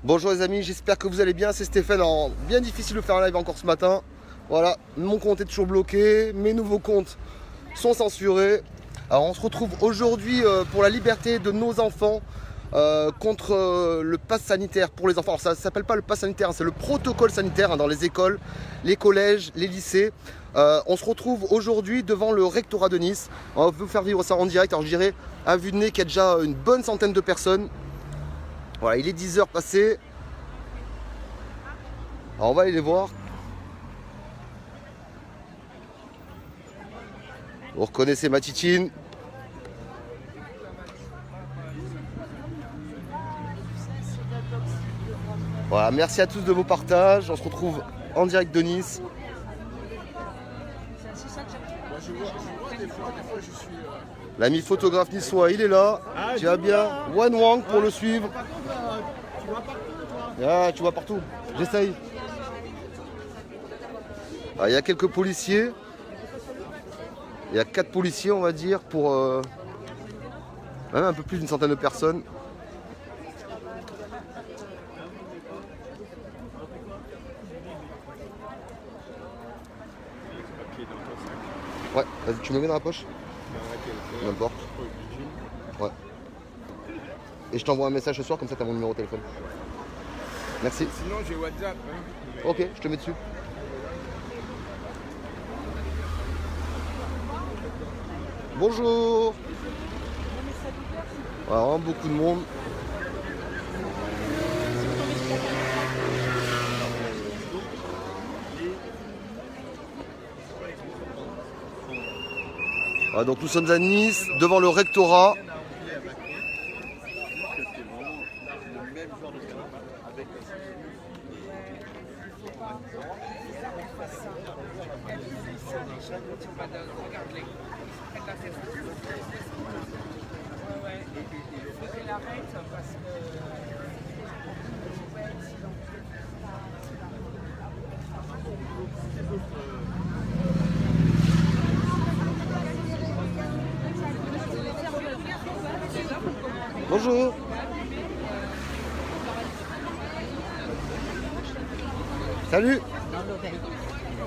Bonjour les amis, j'espère que vous allez bien, c'est Stéphane. Alors, bien difficile de faire un live encore ce matin. Voilà, mon compte est toujours bloqué, mes nouveaux comptes sont censurés. Alors on se retrouve aujourd'hui pour la liberté de nos enfants contre le pass sanitaire pour les enfants. Alors ça ne s'appelle pas le pass sanitaire, c'est le protocole sanitaire dans les écoles, les collèges, les lycées. On se retrouve aujourd'hui devant le rectorat de Nice. On va vous faire vivre ça en direct. Alors je dirais à vue de nez qu'il y a déjà une bonne centaine de personnes. Voilà, il est 10h passé. Alors on va aller les voir. Vous reconnaissez ma titine. Voilà, merci à tous de vos partages. On se retrouve en direct de Nice. L'ami photographe niçois, il est là. Tu vas bien? One Wang pour le suivre. Ah, tu vois partout. J'essaye. Il y a quelques policiers. Il y a 4 policiers, on va dire, pour même un peu plus d'une centaine de personnes. Ouais, vas-y, tu me mets dans la poche? N'importe. Ouais. Et je t'envoie un message ce soir, comme ça tu as mon numéro de téléphone. Merci. Sinon j'ai WhatsApp. Hein. Ok, je te mets dessus. Bonjour. Alors, beaucoup de monde. Voilà, donc nous sommes à Nice, devant le rectorat. Bonjour. Salut. Dans l'oreille.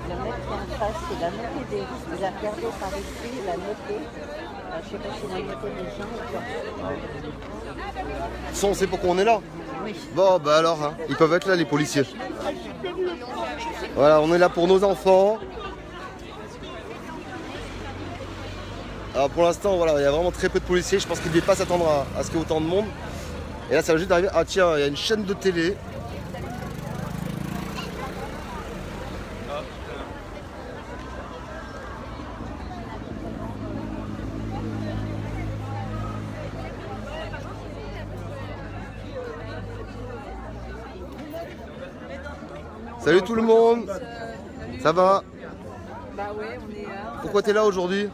Le mec qui est en face, il a noté des risques. Il a regardé par ici, il a noté. Je ne sais pas s'il a noté les gens ou pas. Ça, on sait pourquoi on est là? Oui. Bon, bah alors, hein, ils peuvent être là, les policiers. Voilà, on est là pour nos enfants. Alors pour l'instant, voilà, il y a vraiment très peu de policiers. Je pense qu'ils ne devaient pas s'attendre à ce qu'il y ait autant de monde. Et là, ça va juste d'arriver. Ah tiens, il y a une chaîne de télé. Salut tout le monde. Ça va? Bah ouais, on est là. Pourquoi t'es là aujourd'hui?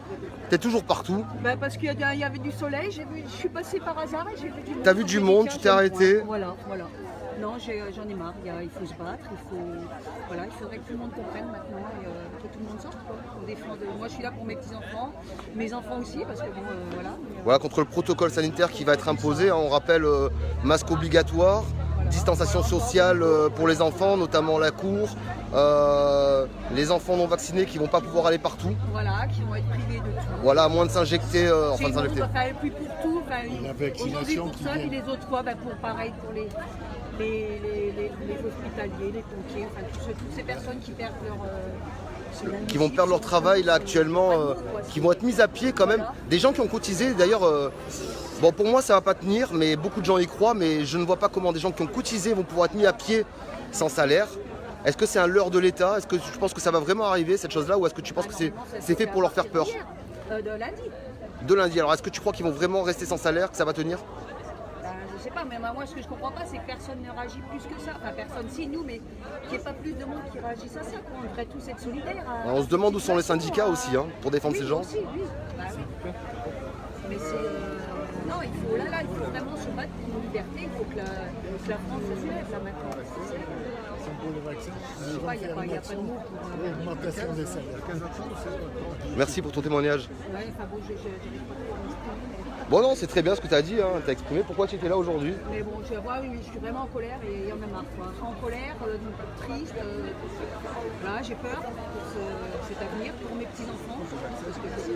T'es toujours partout. Bah parce qu'il y avait du soleil, je suis passée par hasard et j'ai vu du monde. T'as vu du monde, tu t'es arrêté? Voilà. Non, j'en ai marre, il faut se battre, il faudrait que tout le monde comprenne maintenant et que tout le monde sorte quoi, pour défendre. Moi je suis là pour mes petits-enfants, mes enfants aussi, parce que bon, voilà. Voilà, contre le protocole sanitaire qui va être imposé. On rappelle masque obligatoire, distanciation sociale pour les enfants, notamment la cour, les enfants non vaccinés qui vont pas pouvoir aller partout. Voilà, qui vont être privés de tout. Voilà, à moins de s'injecter, enfin de s'injecter. Plus pour tout, La vaccination aujourd'hui pour qui ça, vient. et les autres fois, pour pareil pour les hospitaliers, les pompiers, enfin toutes ces personnes qui perdent leur Qui vont perdre leur travail là actuellement, qui vont être mis à pied quand même. Des gens qui ont cotisé, d'ailleurs, bon pour moi ça va pas tenir, mais beaucoup de gens y croient, mais je ne vois pas comment des gens qui ont cotisé vont pouvoir être mis à pied sans salaire. Est-ce que c'est un leurre de l'État? Est-ce que tu penses que ça va vraiment arriver cette chose-là, ou est-ce que tu penses que c'est fait pour leur faire peur? De lundi. De lundi, alors est-ce que tu crois qu'ils vont vraiment rester sans salaire, que ça va tenir? Je sais pas, mais moi ce que je comprends pas, c'est que personne ne réagit plus que ça. Enfin, personne, si nous, mais qu'il n'y ait pas plus de monde qui réagisse à ça. Quoi. On devrait tous être solidaires. Alors, on se demande où sont les syndicats aussi, hein, pour défendre Oui, ces gens. aussi, oui. Bah oui. Mais c'est. Non, il faut vraiment se battre pour nos libertés. Il faut que la France se soulève là maintenant. Pour le vaccin, Je sais pas, il n'y a pas de mots pour. augmentation des salaires. Merci pour ton témoignage. Ouais, enfin bon, j'arrive pas trop à m'exprimer. Bon non, c'est très bien ce que tu as dit, hein. Tu as exprimé pourquoi tu étais là aujourd'hui. Mais bon, oui, je suis vraiment en colère et il y en a marre. Quoi. En colère, triste. Voilà, j'ai peur pour cet avenir, pour mes petits-enfants. Parce que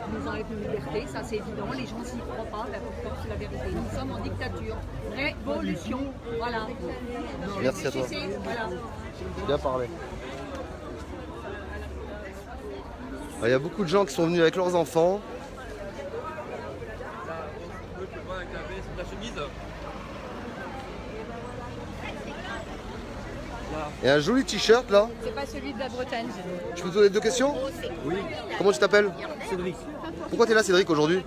nous enlèvent nos libertés, ça c'est évident. Les gens s'y croient pas, pourtant c'est la vérité. Nous sommes en dictature. Révolution. Voilà. Merci à toi. Voilà. Bien parlé. Il y a beaucoup de gens qui sont venus avec leurs enfants. Et un joli t-shirt là. C'est pas celui de la Bretagne. Je peux te poser 2 questions? Oui, Comment tu t'appelles? Cédric. Pourquoi tu es là Cédric aujourd'hui?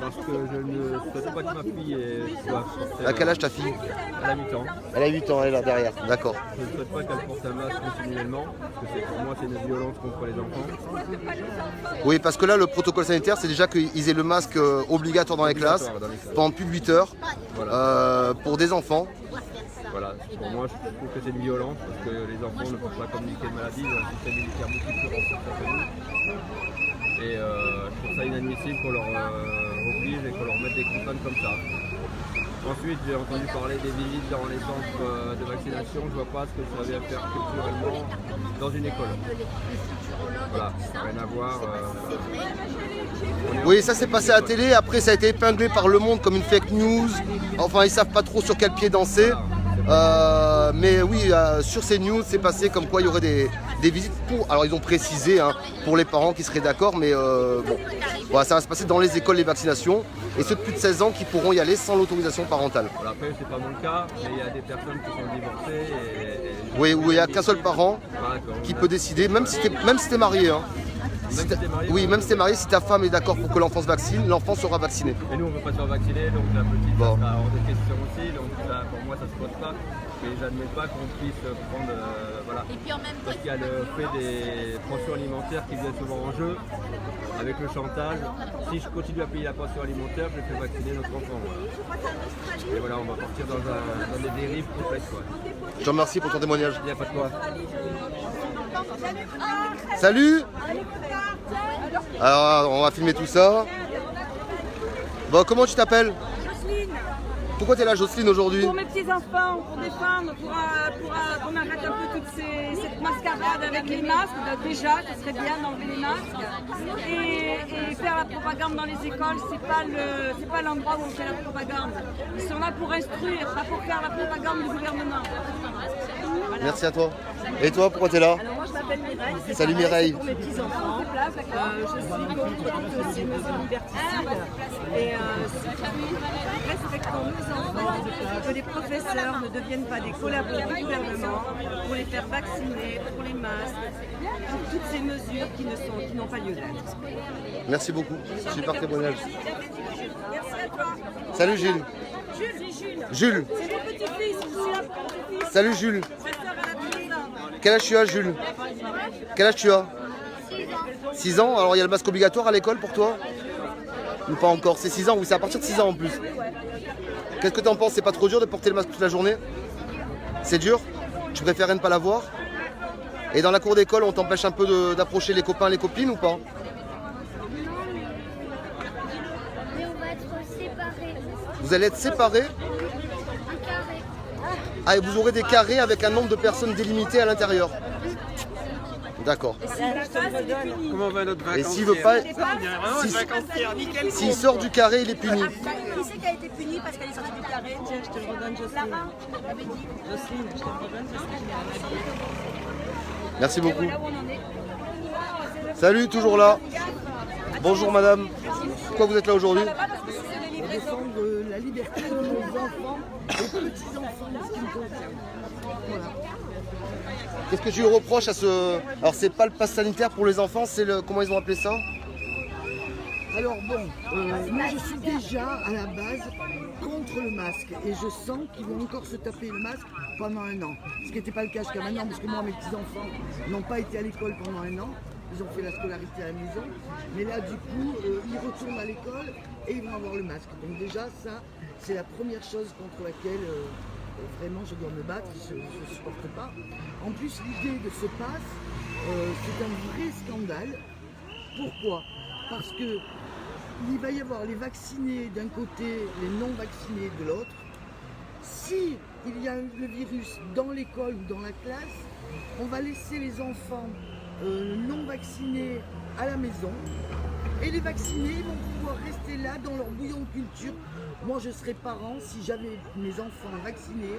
Parce que je ne souhaite pas que ma fille soit. À quel âge ta fille? Elle a 8 ans. Elle a 8 ans, elle est là derrière. D'accord. Je ne souhaite pas qu'elle porte un masque continuellement, parce que pour moi c'est une violence contre les enfants. Oui, parce que là le protocole sanitaire c'est déjà qu'ils aient le masque obligatoire dans les classes Obligatoire dans les classes. pendant plus de 8 heures pour des enfants. Voilà, pour moi je trouve que c'est une violence, parce que les enfants ne peuvent pas communiquer de maladie, ils ont un système militaire beaucoup plus renforcé que nous. Et je trouve ça inadmissible qu'on leur oblige et qu'on leur mette des contraintes comme ça. Ensuite, j'ai entendu parler des visites dans les centres de vaccination. Je vois pas ce que ça vient faire culturellement dans une école. Voilà, rien à voir. Oui, ça s'est passé à la télé, après ça a été épinglé par Le Monde comme une fake news. Enfin, ils savent pas trop sur quel pied danser. Mais oui, sur ces news, c'est passé comme quoi il y aurait des visites pour. Alors, ils ont précisé pour les parents qui seraient d'accord, mais bon, voilà, ça va se passer dans les écoles, les vaccinations. Et ceux de plus de 16 ans qui pourront y aller sans l'autorisation parentale. Voilà, après, c'est pas mon cas, mais il y a des personnes qui sont divorcées. Oui, où il n'y a qu'un seul parent qui peut décider, même si t'es marié. Hein. Si t'es- oui, même si t'es marié, si ta femme est d'accord pour que l'enfant se vaccine, l'enfant sera vacciné. Et nous, on ne veut pas se faire vacciner, donc la petite, Bon. ça sera hors de question aussi. Donc ça, pour moi, ça se pose pas. Et j'admets pas qu'on puisse prendre. Voilà. Parce qu'il y a le fait des pensions alimentaires qui viennent souvent en jeu, avec le chantage. Si je continue à payer la pension alimentaire, je fais vacciner notre enfant. Voilà. Et voilà, on va partir dans des dérives complètes. Quoi. Je te remercie pour ton témoignage. Il n'y a pas de quoi. Salut. Alors, on va filmer tout ça. Bon, comment tu t'appelles? Jocelyne, Pourquoi tu es là, Jocelyne, aujourd'hui? pour mes petits-enfants, pour défendre, pour qu'on arrête un peu toute cette mascarade avec les masques. Donc déjà, ce serait bien d'enlever les masques. Et faire la propagande dans les écoles, c'est pas l'endroit où on fait la propagande. Ils sont là pour instruire, pas pour faire la propagande du gouvernement. Voilà. Merci à toi. Et toi, pourquoi tu es là? Alors moi je m'appelle Mireille. C'est Salut, pareil, Mireille. c'est pour mes petits-enfants. Je suis contre ces mesures liberticides. Et respectons nos enfants, que les professeurs ne deviennent pas des collaborateurs du gouvernement pour les faire vacciner, pour les masques, pour toutes ces mesures qui n'ont pas lieu d'être. Merci beaucoup. Super témoignage. Merci à toi. Salut, Gilles. Jules. Jules. C'est mon petit-fils, je suis là pour mon petit-fils. Salut, Jules. Ma soeur, elle a 10 ans. Quel âge tu as, Jules? Quel âge tu as? 6 ans. Alors, il y a le masque obligatoire à l'école pour toi? Ou pas encore? C'est 6 ans, ou c'est à partir de 6 ans en plus? Qu'est-ce que tu en penses? C'est pas trop dur de porter le masque toute la journée? C'est dur? Tu préférerais ne pas l'avoir? Et dans la cour d'école, on t'empêche un peu d'approcher les copains, les copines ou pas? Mais on va être séparés. Vous allez être séparés? Un carré. Ah, et vous aurez des carrés avec un nombre de personnes délimité à l'intérieur? D'accord. Comment va notre vacances? Et s'il veut pas, s'il sort du carré, il est puni. Qui c'est qui a été puni parce qu'elle est sortie du carré? Tiens, je te le redonne, Jocelyne. Jocelyne, je te le redonne parce que je l'ai ramassé. Merci beaucoup. Salut, toujours là. Bonjour madame. Pourquoi vous êtes là aujourd'hui? Défendre la liberté de nos enfants, des petits-enfants, ce qui me concerne. Voilà. Qu'est-ce que tu reproches à ce... Alors c'est pas le pass sanitaire pour les enfants, c'est le... Comment ils ont appelé ça? Alors bon, moi je suis déjà à la base contre le masque et je sens qu'ils vont encore se taper le masque pendant 1 an. Ce qui n'était pas le cas jusqu'à maintenant parce que moi mes petits-enfants n'ont pas été à l'école pendant 1 an. Ils ont fait la scolarité à la maison. Mais là du coup, ils retournent à l'école et ils vont avoir le masque. Donc déjà, ça, c'est la première chose contre laquelle vraiment je dois me battre, je ne supporte pas. En plus, l'idée de ce pass, c'est un vrai scandale. Pourquoi? Parce que il va y avoir les vaccinés d'un côté, les non vaccinés de l'autre. Si il y a le virus dans l'école ou dans la classe, on va laisser les enfants non vaccinés à la maison et les vaccinés vont pouvoir rester là dans leur bouillon de culture. Moi je serais parent, si j'avais mes enfants vaccinés,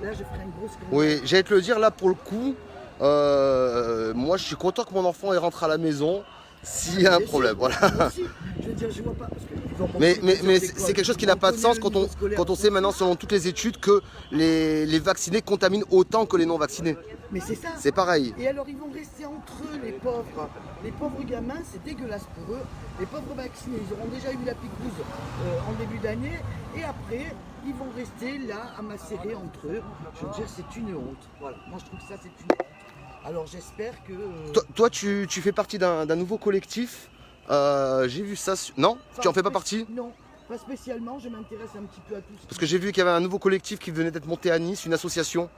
là je ferais un gros scandale. Oui, j'allais te le dire là pour le coup, moi je suis content que mon enfant il rentre à la maison s'il y a un problème. Voilà. Moi aussi, je veux dire, je vois pas. Parce qu'ils ont Mais c'est quelque chose qui n'a pas de sens quand on sait maintenant, selon toutes les études, que les vaccinés contaminent autant que les non vaccinés. Mais c'est ça. C'est pareil. Et alors ils vont rester entre eux, les pauvres. Les pauvres gamins, c'est dégueulasse pour eux. Les pauvres vaccinés, ils auront déjà eu la picouse en début d'année. Et après, ils vont rester là à macérer entre eux. Je veux dire, c'est une honte. Voilà, moi je trouve que ça c'est une honte. Alors j'espère que... Toi, tu fais partie d'un nouveau collectif. J'ai vu ça. Non, Enfin, tu en fais pas partie? Non, pas spécialement. Je m'intéresse un petit peu à tout ça. Parce que j'ai vu qu'il y avait un nouveau collectif qui venait d'être monté à Nice, une association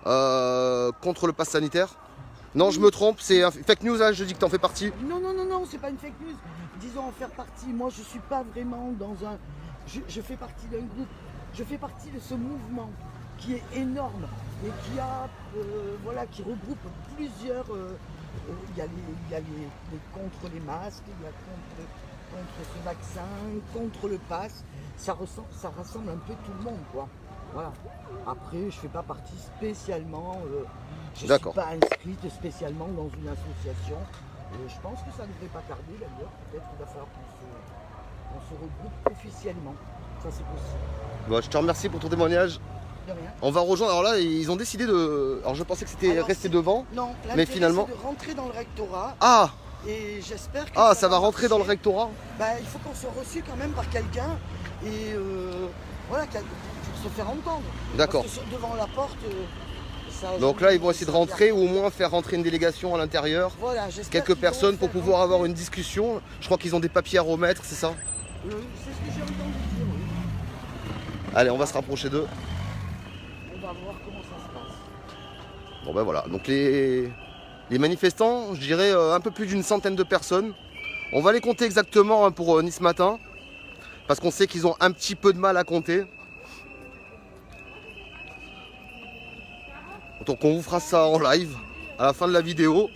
contre le pass sanitaire. Non, je me trompe, c'est un fake news, hein, je dis que tu en fais partie. Non, c'est pas une fake news. Disons en faire partie. Moi, je suis pas vraiment dans un... Je fais partie d'un groupe. Je fais partie de ce mouvement qui est énorme et qui a, qui regroupe plusieurs... Il y a les contre les masques, il y a contre ce vaccin, contre le pass. Ça rassemble un peu tout le monde, quoi. Voilà. Après, je fais pas partie spécialement... je ne suis pas inscrite spécialement dans une association. Je pense que ça ne devrait pas tarder d'ailleurs. Peut-être qu'il va falloir qu'on se regroupe officiellement. Ça, c'est possible. Bon, je te remercie pour ton témoignage. De rien. On va rejoindre. Alors là, ils ont décidé de. Alors je pensais que c'était resté devant. Non, mais finalement. C'est de rentrer dans le rectorat. Ah! Et j'espère que. Ah, ça va rentrer dans le rectorat? Il faut qu'on soit reçu quand même par quelqu'un. Et pour se faire entendre. D'accord. Parce que devant la porte. Donc là, ils vont essayer de rentrer ou au moins faire rentrer une délégation à l'intérieur. Voilà, quelques personnes pour pouvoir avoir une discussion. Je crois qu'ils ont des papiers à remettre, c'est ça? C'est ce que j'ai entendu dire, oui. Allez, on va se rapprocher d'eux. On va voir comment ça se passe. Bon ben voilà, donc les manifestants, je dirais un peu plus d'une centaine de personnes. On va les compter exactement pour Nice Matin, parce qu'on sait qu'ils ont un petit peu de mal à compter. Donc on vous fera ça en live à la fin de la vidéo.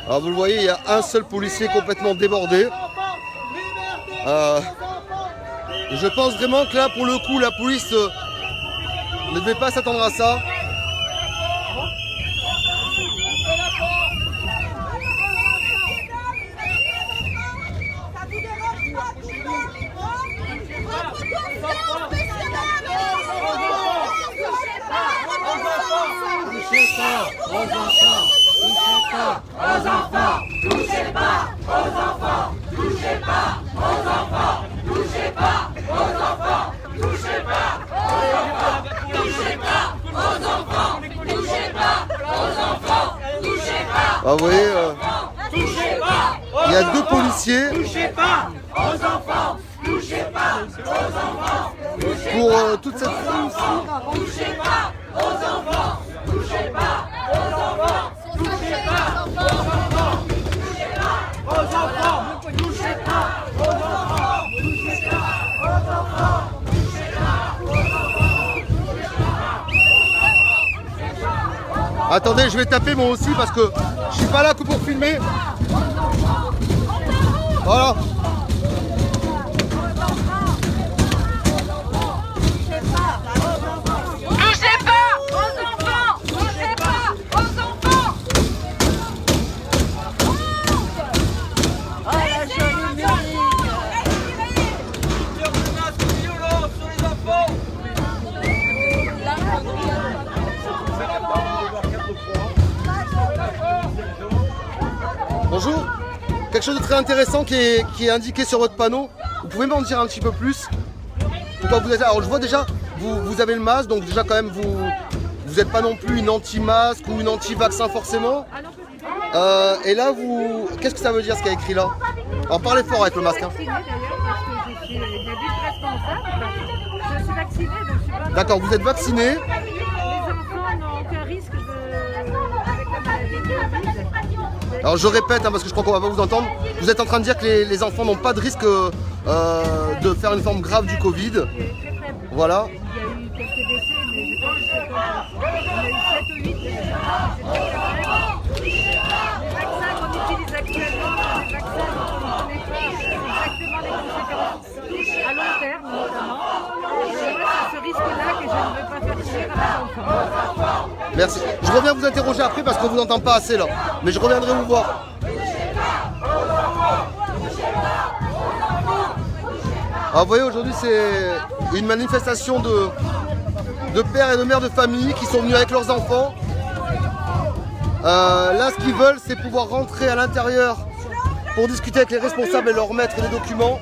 Alors vous le voyez, il y a un seul policier complètement débordé. Je pense vraiment que là, pour le coup, la police ne devait pas s'attendre à ça. Vous voyez, il y a deux policiers. Touchez pas aux enfants, touchez pas aux enfants, pour toute cette Touchez pas aux enfants, touchez pas aux enfants, touchez pas aux enfants, touchez pas aux enfants, touchez pas aux enfants, touchez pas aux enfants, touchez pas aux enfants. Attendez, je vais taper moi aussi parce que je suis pas là que pour filmer. Voilà. quelque chose de très intéressant qui est indiqué sur votre panneau. Vous pouvez m'en dire un petit peu plus? Pourquoi vous êtes là? Alors je vois déjà, vous avez le masque, donc déjà quand même vous n'êtes pas non plus une anti-masque ou une anti-vaccin forcément. Et là, qu'est-ce que ça veut dire ce qu'il y a écrit là? Alors parlez fort avec le masque. Hein. Je suis vaccinée, donc je suis pas... D'accord, vous êtes vacciné. Les enfants n'ont aucun risque avec la maladie de Covid. Alors je répète, hein, parce que je crois qu'on va pas vous entendre. Vous êtes en train de dire que les enfants n'ont pas de risque de faire une forme grave du Covid. Voilà. Il y a eu quelques décès, mais je pense qu'on a eu 7 ou 8 décès. Les vaccins qu'on utilise actuellement, les vaccins dont on ne connaît pas exactement les conséquences à long terme notamment. Et moi, c'est ce risque-là que je ne veux pas faire subir à mes enfants. Merci. Je reviens vous interroger après parce qu'on vous entend pas assez là. Mais je reviendrai vous voir. Alors vous voyez, aujourd'hui c'est une manifestation de pères et de mères de famille qui sont venus avec leurs enfants. Là ce qu'ils veulent c'est pouvoir rentrer à l'intérieur pour discuter avec les responsables et leur remettre des documents.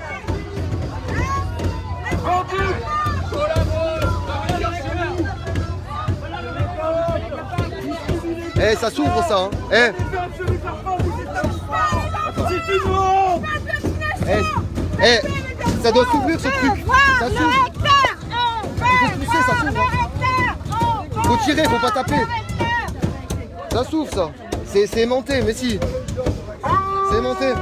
Eh ça s'ouvre ça hein. Ça doit s'ouvrir ce truc. Ça s'ouvre. Il faut pousser, ça s'ouvre. Hein. Faut tirer, faut pas taper. Ça s'ouvre ça. C'est aimanté, mais si. C'est aimanté.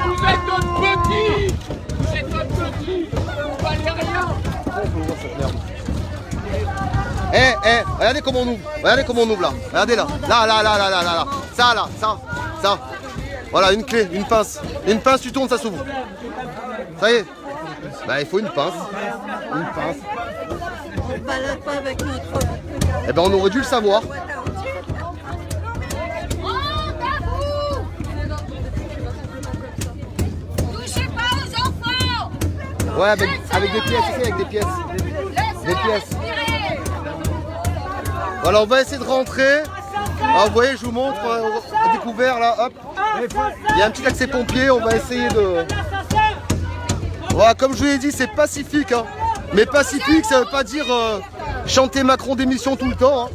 Vous êtes notre petit. Vous êtes notre petit. Vous valez rien. Regardez comment on ouvre. Regardez comment on ouvre là. Regardez là. Là. Ça là, ça. Voilà, une clé, une pince. Une pince, tu tournes, ça s'ouvre. Ça y est. Bah, il faut une pince. Une pince. On ne balade pas avec notre... Eh ben, on aurait dû le savoir. Touchez pas aux enfants. Ouais, avec des pièces, avec des pièces. Des pièces. Voilà, on va essayer de rentrer. Alors, vous voyez, je vous montre, on a découvert là, hop. Il y a un petit accès pompier, on va essayer de... Voilà, comme je vous l'ai dit, c'est pacifique. Hein. Mais pacifique, ça veut pas dire chanter Macron d'émission tout le temps. Hein.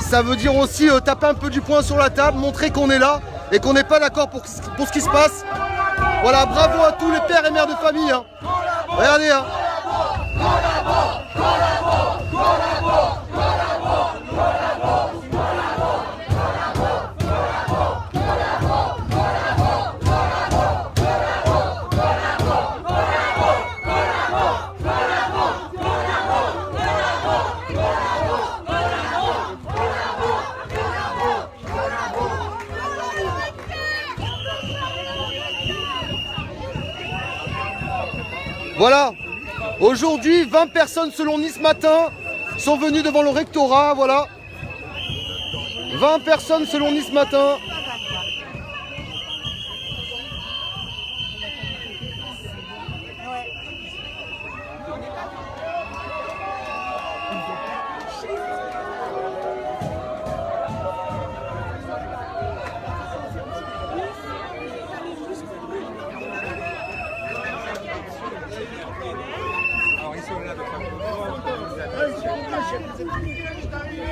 Ça veut dire aussi taper un peu du poing sur la table, montrer qu'on est là et qu'on n'est pas d'accord pour ce qui se passe. Voilà, bravo à tous les pères et mères de famille. Hein. Regardez. Hein. Voilà, aujourd'hui 20 personnes selon Nice Matin sont venues devant le rectorat, voilà. 20 personnes selon Nice Matin.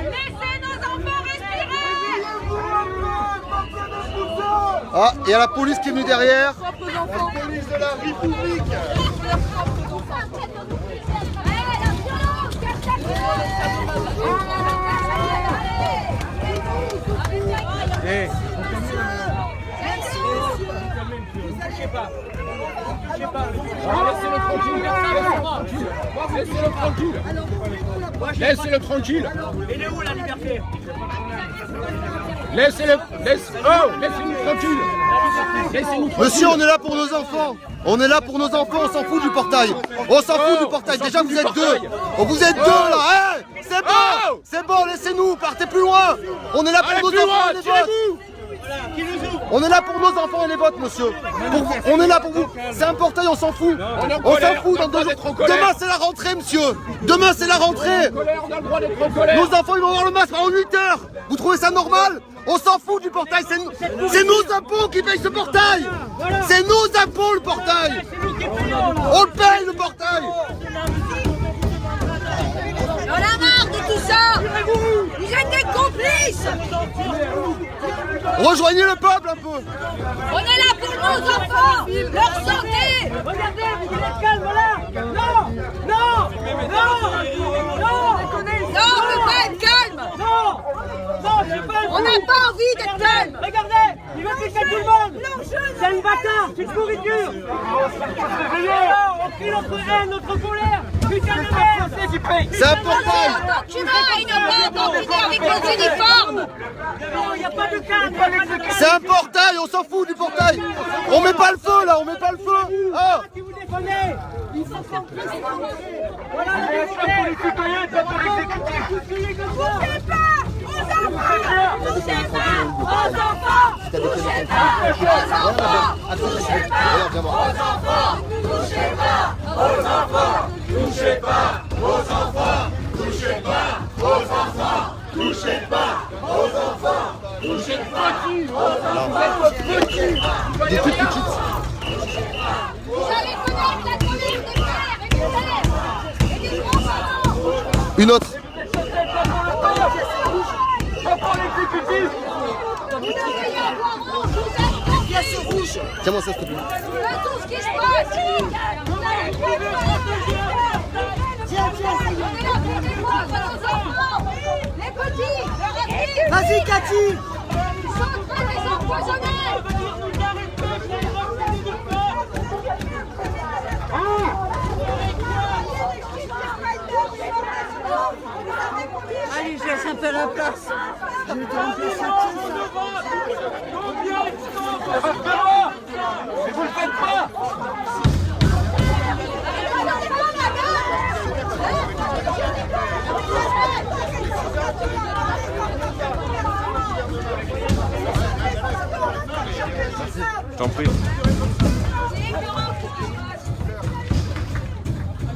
Laissez nos enfants respirer. Ah, il y a la police qui est venue derrière. La police de la République. Laissez-le tranquille. Il est où la liberté? Laissez-le tranquille. Monsieur, on est là pour nos enfants. On est là pour nos enfants, on s'en fout du portail. On s'en fout du portail. Déjà, vous êtes deux. Vous êtes deux là. Hey, c'est bon, laissez-nous, partez plus loin. On est là pour nos enfants. On est là pour nos enfants et les vôtres, monsieur. On est là pour vous. C'est un portail, on s'en fout. On s'en fout dans 2 jours. Demain, c'est la rentrée, monsieur. Demain, c'est la rentrée. Nos enfants, ils vont avoir le masque en 8 heures. Vous trouvez ça normal? On s'en fout du portail. C'est nos impôts qui payent ce portail. C'est nos impôts, le portail. On le paye, le portail. On a marre de tout ça. Vous êtes des complices. Rejoignez le peuple un peu. On est là pour nos enfants, leur santé. Regardez, vous êtes calme là. Non, non, non, non. Non, on ne peut pas être calme. Non, non, je sais pas. On n'a pas envie d'être calme. Regardez, il veut piquer tout le monde. C'est une bâtard, c'est une pourriture. On crie notre haine, notre colère. Putain de merde. C'est un portail. Tu vas, il n'a pas entendu avec nos uniformes. Non, il n'y a pas de calme. C'est un portail, on s'en fout du portail. On met pas le feu là, on met pas le feu. Ah. Qui vous défendez. Ils sont sans plus. Voilà, les citoyens sont pour l'exécutif. touchez pas aux enfants. Touchez pas aux enfants. Touchez pas aux enfants. Touchez pas aux enfants. Touchez pas aux enfants. Touchez pas aux enfants, touchez pas aux enfants, touchez pas aux enfants, touchez pas aux enfants. Des toutes petites. Vous allez connaître la colère des pères et des mères et des grands-parents. Une autre. Vous devriez avoir honte, vous êtes Bien ce rouge. Tiens-moi ça, s'il te plaît. tout ce qui se passe. Tiens, tiens. On est là pour défendre nos enfants. Les petits, leur avenir. Vas-y, Cathy. Ils sont en train de les empoisonner. Allez, je laisse un peu la place. Je vais te remplacer ça. Mais vous le faites pas. Je t'en prie.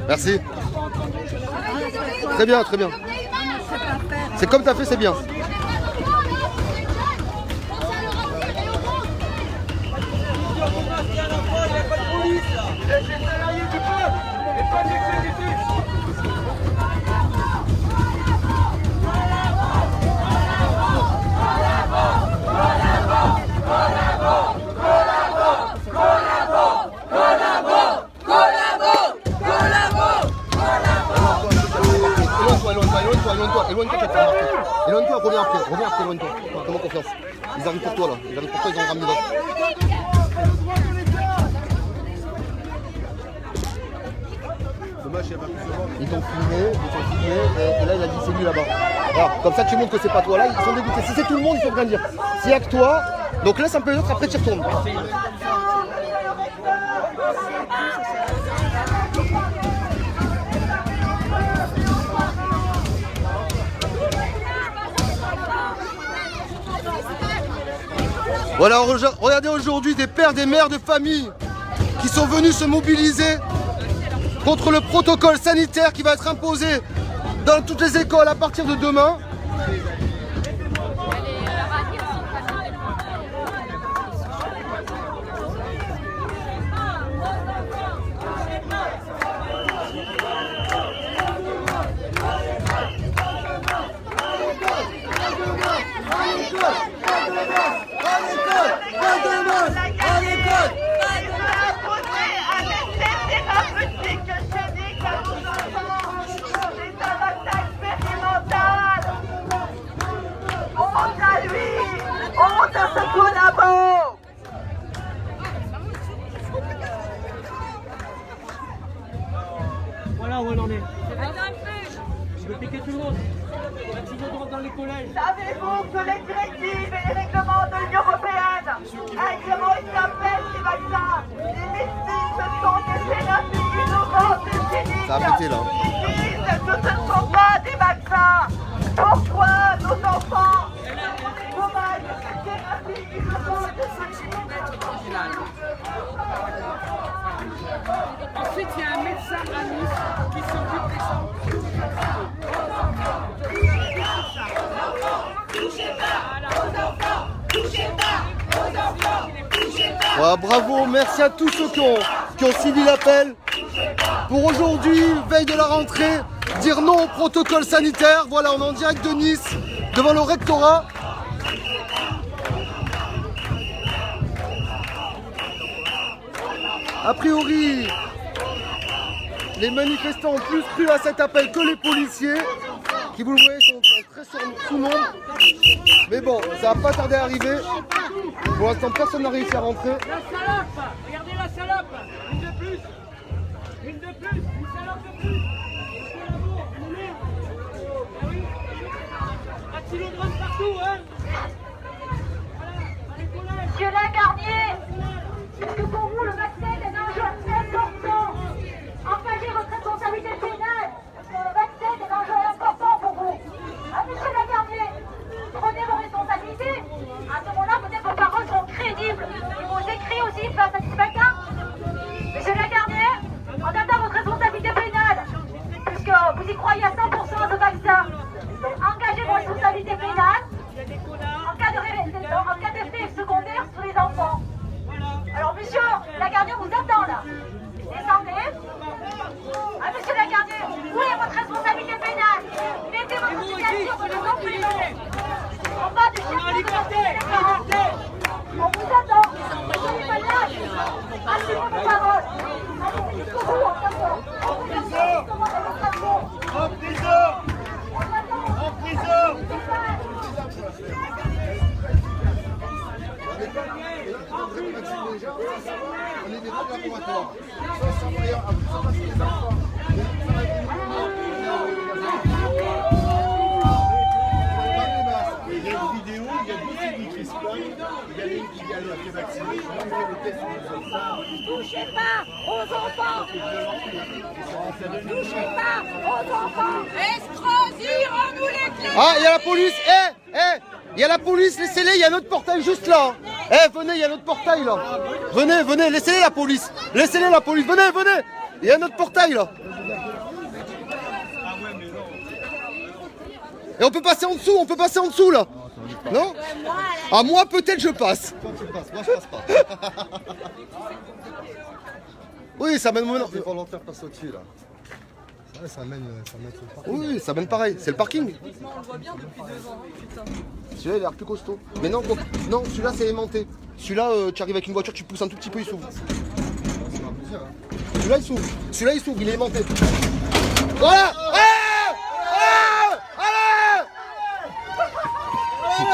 Merci. Très bien, très bien. C'est comme t'as fait, c'est bien. Éloigne-toi, reviens après, éloigne-toi. Fais-moi confiance. Ils arrivent pour toi là, ils arrivent pour toi, ils ont ramené d'autres. Ils t'ont filmé, et là il a dit c'est lui là-bas. Voilà, comme ça tu montres que c'est pas toi là, ils sont dégoûtés. Si c'est tout le monde, ils sont rien dire. S'il y a que toi, donc laisse un peu les autres, après tu y retournes. Voilà, regardez aujourd'hui des pères, des mères de famille qui sont venus se mobiliser contre le protocole sanitaire qui va être imposé dans toutes les écoles à partir de demain. Voilà où on en est. Je veux piquer tout le monde. Dans les collèges. Savez-vous que les directives et les règlements de l'Union européenne réglementent les vaccins? Les médecines, ce sont des thérapies innovantes et cliniques. Ça a pété là. Ils disent que ce ne sont pas des vaccins. Pourquoi nos enfants commandent des thérapies innovantes? Ensuite, il y a un médecin à Nice qui s'occupe des gens. Touchez pas aux enfants, touchez pas aux enfants, touchez pas. Voilà, bravo, merci à tous ceux qui ont suivi l'appel. Pour aujourd'hui, veille de la rentrée, dire non au protocole sanitaire. Voilà, on est en direct de Nice, devant le rectorat. A priori, les manifestants ont plus cru à cet appel que les policiers, qui, vous le voyez, sont très sous nombre. Mais bon, ça va pas tarder à arriver. Pour l'instant, personne n'a réussi à rentrer. La salope! Regardez la salope! Une de plus! Une de plus! Une salope de plus! C'est l'amour! Une merde! Ah oui! Un kilogramme partout, hein! Monsieur Lagarnier, est-ce que pour vous le vaccin est un enjeu important? Engagez votre responsabilité pénale. Est-ce que le vaccin est un enjeu important pour vous? Monsieur Lagarnier, prenez vos responsabilités. À ce moment-là, peut-être vos paroles seront crédibles. Et vos écrits aussi face à ce matin. Monsieur Lagarnier, on attend votre responsabilité pénale. Puisque vous y croyez à 100% à ce vaccin. Donc engagez vos responsabilités pénales. En cas d'effet secondaire sur les enfants. Alors, monsieur Lagarnier, on vous attend là. Descendez. Ah, monsieur Lagarnier, où est votre responsabilité pénale? Mettez votre signature de nos compléments. En bas du chef de l'État. On vous attend. Soyez pas lâches. Assumez vos paroles. Allez, jusqu'au bout, on s'attend. On vous attend. En prison! En prison! On est des laboratoires. Il y a une vidéo, il y a deux filles qui se plaignent. Il y a une qui a été vaccinée. Touchez pas aux enfants! Touchez pas aux enfants! Escrocs, rends-nous les clés! Ah, il y a la police. Il y a la police, laissez-les, il y a notre portail juste là. Venez, il y a notre portail là. Venez, laissez-les la police. Laissez-les la police, venez. Il y a notre portail là. Et on peut passer en dessous, là. Non? Ah, moi peut-être je passe. Toi tu passes, moi je passe pas. Oui, ça mène mon... Les volontaires passent au-dessus là. Ouais, ça mène sur le parking. Oui, ça mène pareil, c'est le parking. On le voit bien depuis 2 ans, putain. Celui-là il a l'air plus costaud. Mais non, celui-là c'est aimanté. Celui-là, tu arrives avec une voiture, tu pousses un tout petit peu, il s'ouvre. Celui-là il s'ouvre. Celui-là il s'ouvre, il est aimanté. Voilà.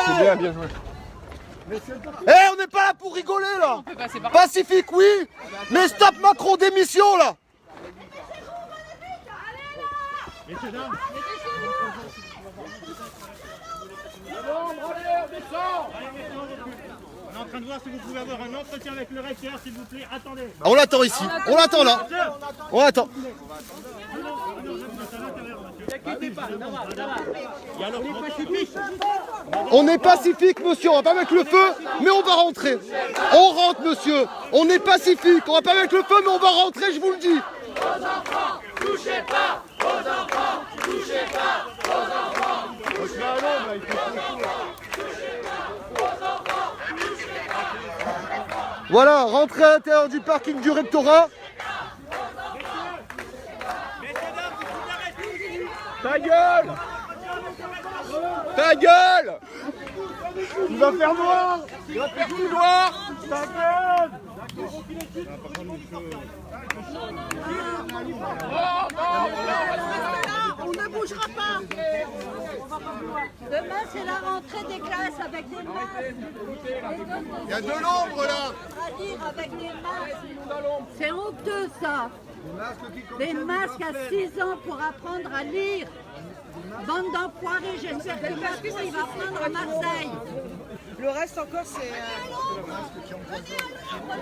C'est bien, bien joué. On n'est pas là pour rigoler là. Pacifique, oui. Mais stop Macron démission là. Messieurs, dames! On est en train de voir si vous pouvez avoir un entretien avec le recteur, s'il vous plaît. Attendez. On l'attend ici. On l'attend là. On l'attend. On est pacifique, monsieur. On va pas mettre le feu, mais on va rentrer. On rentre, monsieur. On est pacifique. On va pas mettre le feu, mais on va rentrer, je vous le dis. Aux enfants, touchez pas aux enfants, touchez pas aux enfants. Voilà, rentrez à l'intérieur du parking du rectorat. Ta gueule! Ta gueule! Il va faire noir! Il va faire tout noir! Ta gueule! On ne bougera pas. Demain, c'est la rentrée des classes avec des masques. Il y a de l'ombre là. Avec des masques. C'est honteux ça. Des masques à 6 ans pour apprendre à lire. Bande d'enfoirés, j'espère que Macron il va prendre à Marseille. Le reste encore, c'est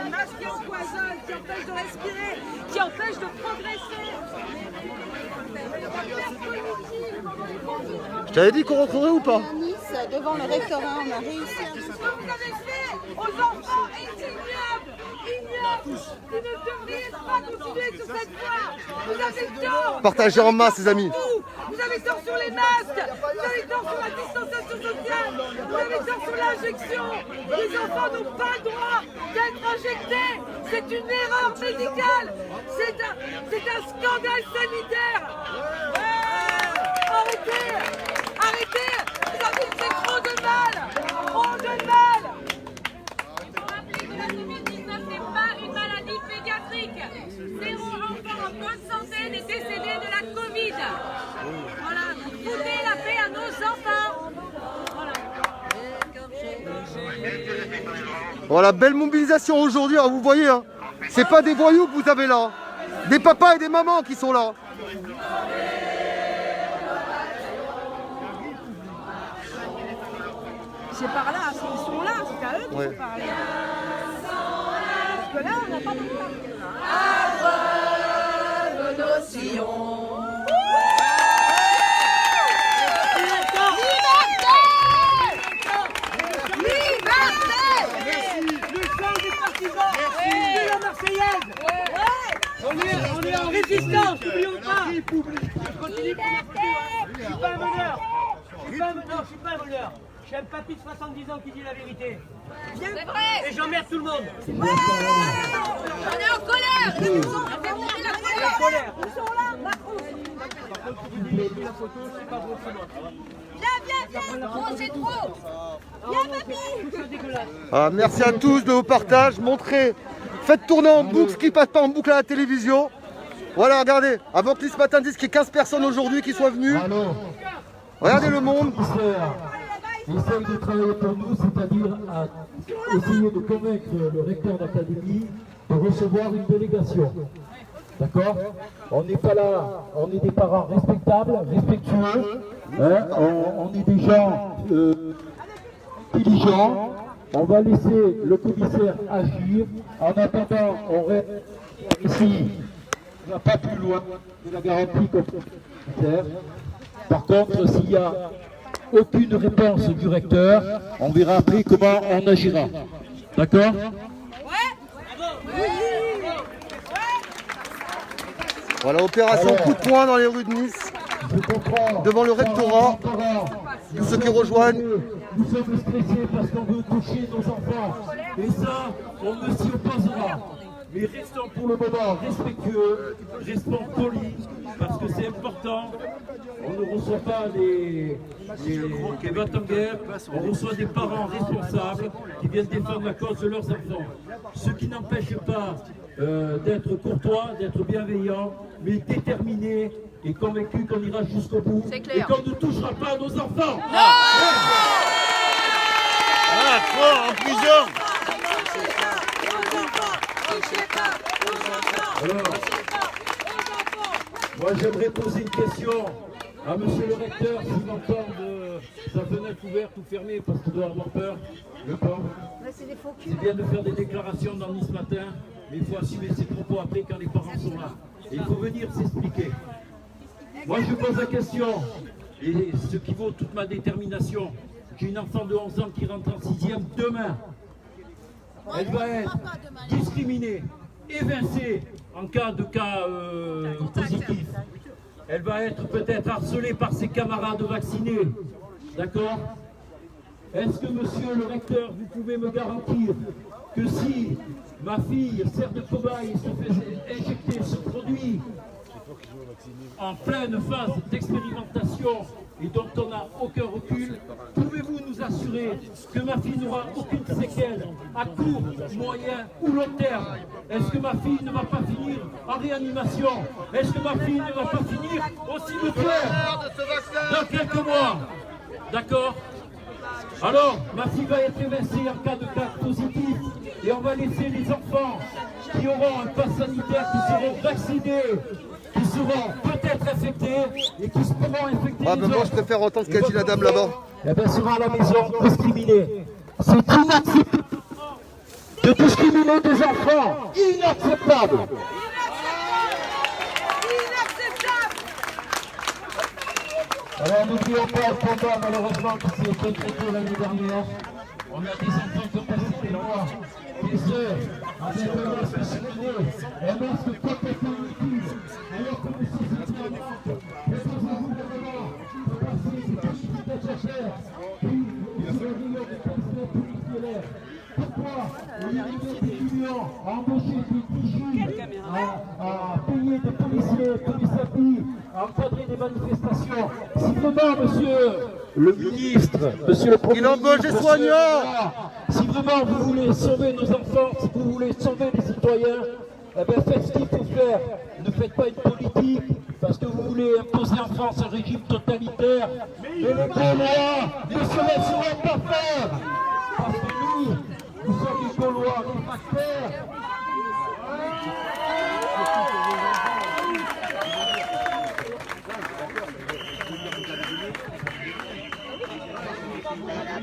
le masque qui empoisonne, qui empêche de respirer, qui empêche de progresser. Je t'avais dit qu'on rentrerait ou pas? À Nice, devant le rectorat, on a réussi à... Ce que vous avez fait aux enfants est ignoble, ignoble. Vous ne devriez N'essayez pas de continuer sur cette voie. Vous avez tort. Partagez en masse, les amis. Vous avez tort sur les masques. Vous avez tort sur la distanciation sociale. Vous avez tort sur l'injection. Les enfants n'ont pas le droit d'être injectés. C'est une erreur médicale. C'est un scandale sanitaire. Arrêtez. Arrêtez. Vous avez fait trop de mal. Trop de mal. La Covid-19 n'est pas une maladie pédiatrique. 0 enfant en bonne santé n'est décédé de la Covid. Voilà, foutez la paix à nos enfants. Voilà, belle mobilisation aujourd'hui, hein, vous voyez, hein. C'est pas des voyous que vous avez là, des papas et des mamans qui sont là. C'est par là, ils sont là, c'est à eux qu'il faut parler. Parce que là, on n'a pas de parler. nos sillons. On est en résistance, n'oublions pas. Je suis pas un meneur. Je suis pas un meneur. Je suis un papy de 70 ans qui dit la vérité. C'est vrai. Et j'emmerde tout le monde. On est en colère. Ils sont en colère. Ils sont là, Macron. La photo, c'est pas beau, c'est moi. Viens, trop, c'est trop. Viens, papy. Ah, merci à tous de vos partages. Montrez, faites tourner en boucle ce qui passe pas en boucle à la télévision. Voilà, regardez. Avant que ce matin dise qu'il y ait 15 personnes aujourd'hui qui soient venues. Regardez le monde. Essaye de travailler pour nous, c'est-à-dire à essayer de convaincre le recteur d'académie de recevoir une délégation. D'accord? On n'est pas là, on est des parents respectables, respectueux, hein, on est des gens intelligents. On va laisser le commissaire agir. En attendant, on reste ici, on ne va pas plus loin de la garantie comme commissaire. Par contre, s'il y a aucune réponse du recteur, on verra après comment on agira. D'accord? Voilà, opération coup de poing dans les rues de Nice, devant le rectorat. Tous ceux qui rejoignent. Nous sommes stressés parce qu'on veut toucher nos enfants. Et ça, on ne s'y opposera. Mais restons pour le moment respectueux, restons polis, parce que c'est important. On ne reçoit pas les battes en guerre, on reçoit des parents responsables qui viennent défendre la cause de leurs enfants. Ce qui n'empêche pas d'être courtois, d'être bienveillant, mais déterminé et convaincu qu'on ira jusqu'au bout et qu'on ne touchera pas à nos enfants. Ah, trop en prison. Alors, moi j'aimerais poser une question à monsieur le recteur, s'il entend de sa fenêtre ouverte ou fermée parce qu'il doit avoir peur, le pauvre. C'est bien de faire des déclarations dans Nice Matin, mais il faut assumer ses propos après quand les parents sont là. Et il faut venir s'expliquer. Moi je pose la question, et ce qui vaut toute ma détermination, j'ai une enfant de 11 ans qui rentre en 6e demain. Elle va être discriminée, évincée en cas positif. Elle va être peut-être harcelée par ses camarades vaccinés. D'accord? Est-ce que monsieur le recteur, vous pouvez me garantir que si ma fille sert de cobaye et se fait injecter ce produit en pleine phase d'expérimentation et dont on n'a aucun recul, pouvez-vous nous assurer que ma fille n'aura aucune séquelle à court, moyen ou long terme? Est-ce que ma fille ne va pas finir en réanimation? Est-ce que ma fille ne va pas finir au cimetière dans quelques mois? D'accord? Alors, ma fille va être évincée en cas de cas positif et on va laisser les enfants qui auront un pass sanitaire, qui seront vaccinés, qui seront peut-être infectés et qui se pourront infecter. Ah ben moi je préfère entendre ce qu'a dit la dame là-bas. Eh bien seront à la maison discriminés. C'est inacceptable de discriminer des enfants. Inacceptable. Alors n'oublions pas le combat malheureusement qui s'est fait très tôt l'année dernière. On a des enfants qui ont passé des lois, des heures, avec un masque sur le nez, un à payer des policiers, tenus samedi, à encadrer des manifestations. Si vraiment, monsieur le ministre, monsieur le Premier ministre, embauche des soignants. si vraiment vous voulez sauver nos enfants, si vous voulez sauver les citoyens, eh bien faites ce qu'il faut faire. Ne faites pas une politique parce que vous voulez imposer en France un régime totalitaire. Mais les Gaulois ne se laisseront pas faire. Parce que nous sommes des Gaulois réfractaires.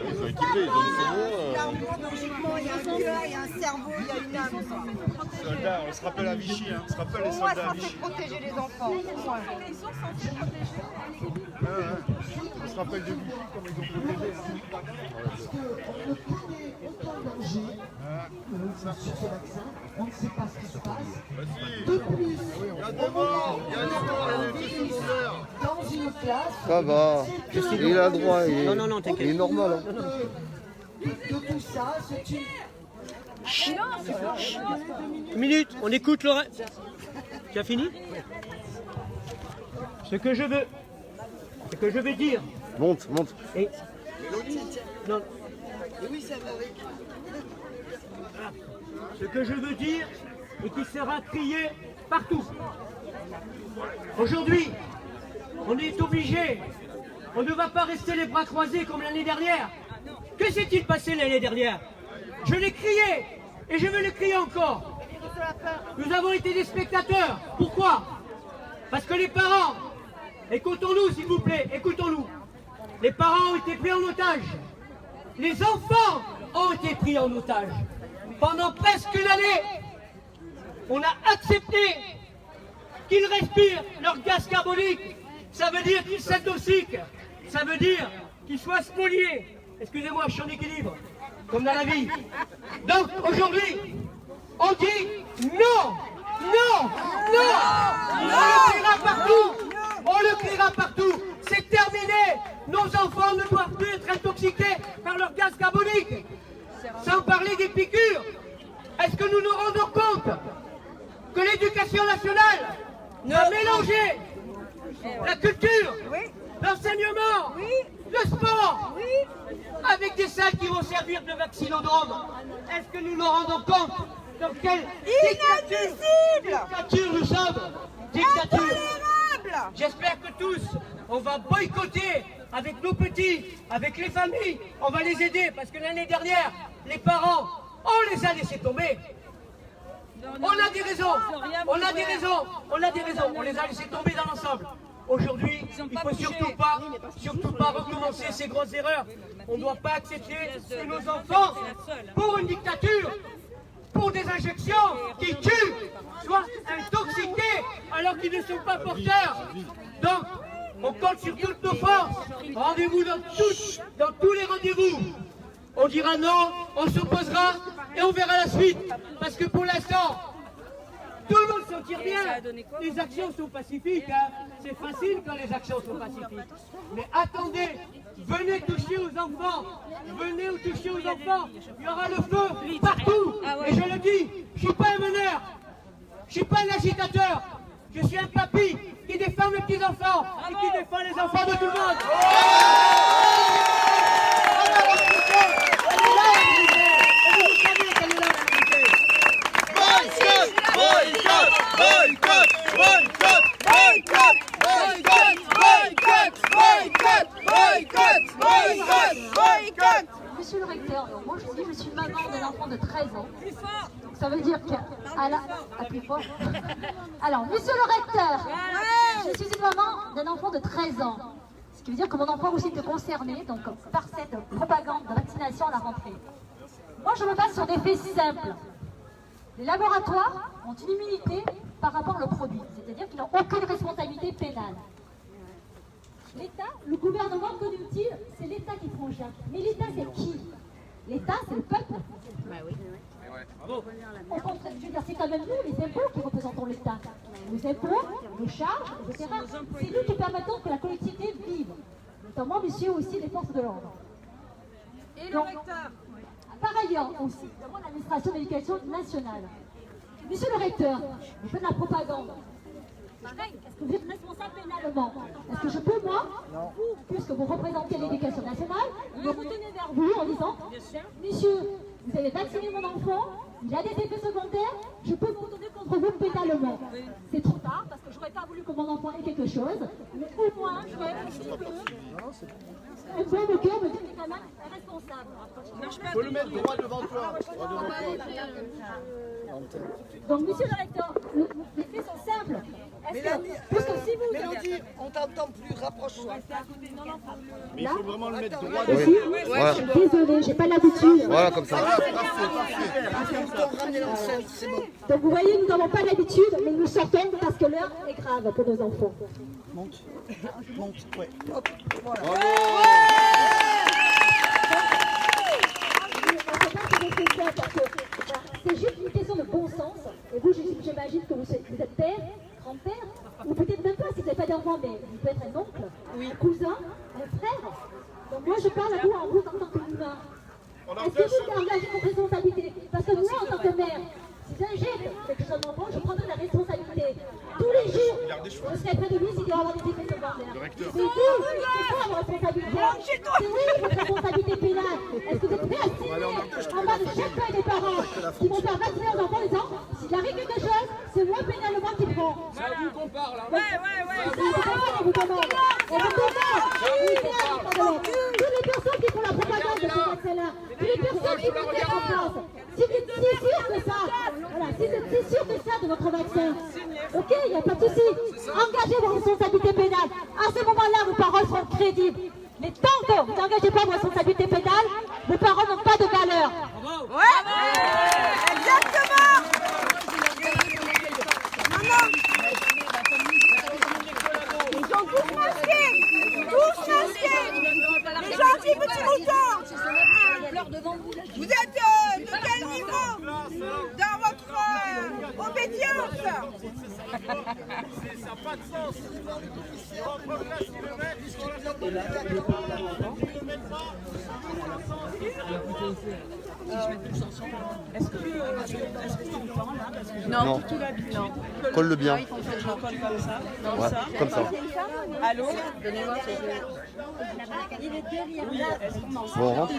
Ils ont équipé, ils donnent son nom. Logiquement, il y a un cœur, il y a un cerveau, il y a une âme. Soldats, on se rappelle à Vichy, hein. On se rappelle les soldats à Vichy. Protéger les enfants. Ils sont censés protéger. On se rappelle de Vichy, comme ils ont protégé. Sur ce vaccin, on ne sait pas ce qui se passe. De plus, Il y a des morts, il y a des morts, il y a des feux solaires. dans une classe, Ça va. Il a droit. Il est normal. Hein. de tout ça, c'est une... Une minute, on écoute Laurent. Tu as fini? Ce que je veux dire. Monte, monte. Et... Non. Oui, ça va, oui. Ce que je veux dire et qui sera crié partout. Aujourd'hui, on est obligé, on ne va pas rester les bras croisés comme l'année dernière. Que s'est-il passé l'année dernière? Je l'ai crié et je veux le crier encore. Nous avons été des spectateurs. Pourquoi? Parce que les parents, écoutons-nous s'il vous plaît, écoutons-nous. Les parents ont été pris en otage. Les enfants ont été pris en otage. Pendant presque une année, on a accepté qu'ils respirent leur gaz carbonique. Ça veut dire qu'ils s'intoxiquent. Ça veut dire qu'ils soient spoliés. Excusez-moi, je suis en équilibre, comme dans la vie. Donc aujourd'hui, on dit non, non, non. On le criera partout. On le criera partout. C'est terminé. Nos enfants ne doivent plus être intoxiqués par leur gaz carbonique. Sans parler des piqûres, est-ce que nous nous rendons compte que l'éducation nationale a mélangé la culture, l'enseignement, le sport, avec des salles qui vont servir de vaccinodrome? Est-ce que nous nous rendons compte dans quelle dictature nous sommes? Dictature. J'espère que tous, on va boycotter avec nos petits, avec les familles, on va les aider parce que l'année dernière, les parents, on les a laissés tomber. On a des raisons, on a des raisons, on les a laissés tomber dans l'ensemble. Aujourd'hui, il ne faut surtout pas recommencer ces grosses erreurs. On ne doit pas accepter que nos enfants, pour une dictature, pour des injections qui tuent, soient intoxiqués alors qu'ils ne sont pas porteurs. Donc, on compte sur toutes nos forces. Rendez-vous dans tous les rendez-vous. On dira non, on s'opposera et on verra la suite. Parce que pour l'instant, tout le monde s'en tire bien. Les actions sont pacifiques. Hein. C'est facile quand les actions sont pacifiques. Mais attendez, venez toucher aux enfants. Venez toucher aux enfants. Il y aura le feu partout. Et je le dis, je ne suis pas un meneur. Je ne suis pas un agitateur. Je suis un papy qui défend mes petits-enfants et qui défend les enfants de tout le monde. Monsieur le recteur, moi je suis maman d'un enfant de 13 ans. Donc ça veut dire que... plus fort. Alors, monsieur le recteur, je suis une maman d'un enfant de 13 ans. Ce qui veut dire que mon enfant aussi est concerné donc, par cette propagande de vaccination à la rentrée. Moi je me base sur des faits simples. Les laboratoires ont une immunité par rapport au produit, c'est-à-dire qu'ils n'ont aucune responsabilité pénale. L'État, le gouvernement, connu-t-il, c'est l'État qui prend en charge. Mais l'État, c'est qui? L'État, c'est le peuple. Bah oui. Je veux dire, c'est quand même nous, les impôts, qui représentons l'État. Nos impôts, nos charges, etc. C'est nous qui permettons que la collectivité vive. Notamment, monsieur, aussi, les forces de l'ordre. Et le recteur. Par ailleurs, aussi, dans l'administration de l'éducation nationale, Monsieur le recteur, vous faites de la propagande. Est-ce que vous êtes responsable pénalement? Est-ce que je peux, moi, vous, puisque vous représentez l'éducation nationale, me retourner vers vous en disant, monsieur, vous avez vacciné mon enfant, il a des effets secondaires, je peux me retourner contre vous pénalement. C'est trop tard, parce que j'aurais pas voulu que mon enfant ait quelque chose, mais au moins, je vais un petit peu... Un peu de cœur me dit qu'il est quand même responsable. Faut le mettre droit devant toi. Donc, monsieur le recteur, les faits sont simples. Mélanie, puisque si vous... Mélanie, on t'entend plus, rapproche-toi. Mais il faut vraiment le mettre droit Oui. devant. Je suis désolée, j'ai pas l'habitude. Voilà, comme ça. Donc vous voyez, nous n'avons pas l'habitude, mais nous sortons parce que l'heure est grave pour nos enfants. Monte, ouais. Hop, voilà. C'est juste une question de bon sens. Et vous, j'imagine que vous êtes père, grand-père, ou peut-être même pas si vous n'avez pas d'enfant, mais vous pouvez être un oncle, un cousin, un frère. Donc moi, je parle à vous en tant qu'humain. Est-ce que vous engagez vos responsabilités? Parce que moi, en tant que mère, si j'injecte quelque chose à mon enfant, je prendrai la responsabilité. Tous les jours, je serai près de lui s'il doit avoir des effets secondaires. C'est vous, c'est quoi votre responsabilité? C'est oui, votre responsabilité pénale. Est-ce que vous êtes prêts à signer en bas de chaque fois des parents qui vont faire vacciner leurs enfants en disant s'il arrive quelque chose, c'est moi pénalement qui prend? C'est à vous qu'on parle. Hein. Ouais. On vous demande. Toutes les personnes qui font la propagande de ce vaccin-là, toutes les personnes qui vont mettre en place, si vous êtes si sûr que ça, voilà, si vous êtes si sûr que ça de votre vaccin, ok, il n'y a pas de souci. Engagez vos responsabilités pénales. À ce moment-là, vos paroles seront crédibles. Mais tant que vous n'engagez pas vos responsabilités pénales, vos paroles n'ont pas de valeur. Ouais, exactement. Maman, ils sont tous masqués. Tous masqués. Les gentils petits moutons. Vous êtes de quel niveau dans votre obédience? Ça n'a pas de sens. On remplace les mecs sur la Est-ce que c'est différent là? Non. Colle-le bien. Je colle comme ça. Ouais, comme ça. Allô? Bon, on rentre.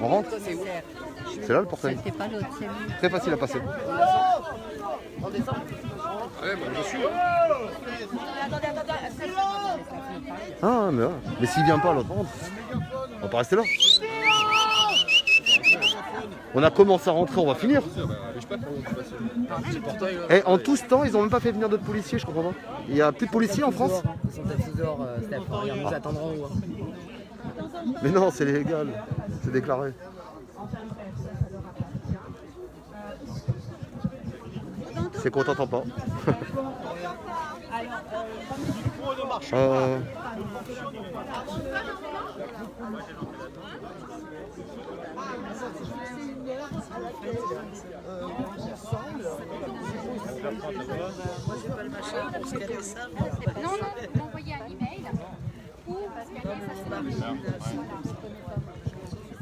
On rentre. C'est là le portail. Très facile à passer. Ah, mais s'il vient pas, l'autre rentre. On va pas rester là. On a commencé à rentrer, on va finir. Et en tout ce temps, ils ont même pas fait venir d'autres policiers, je comprends pas. Il y a plus de policiers en France? Ils sont peut-être dehors, Steph. Regarde, nous attendrons. Mais non, c'est légal. C'est déclaré. C'est qu'on t'entend pas. Non, m'envoyer un email ou parce qu'Agnès a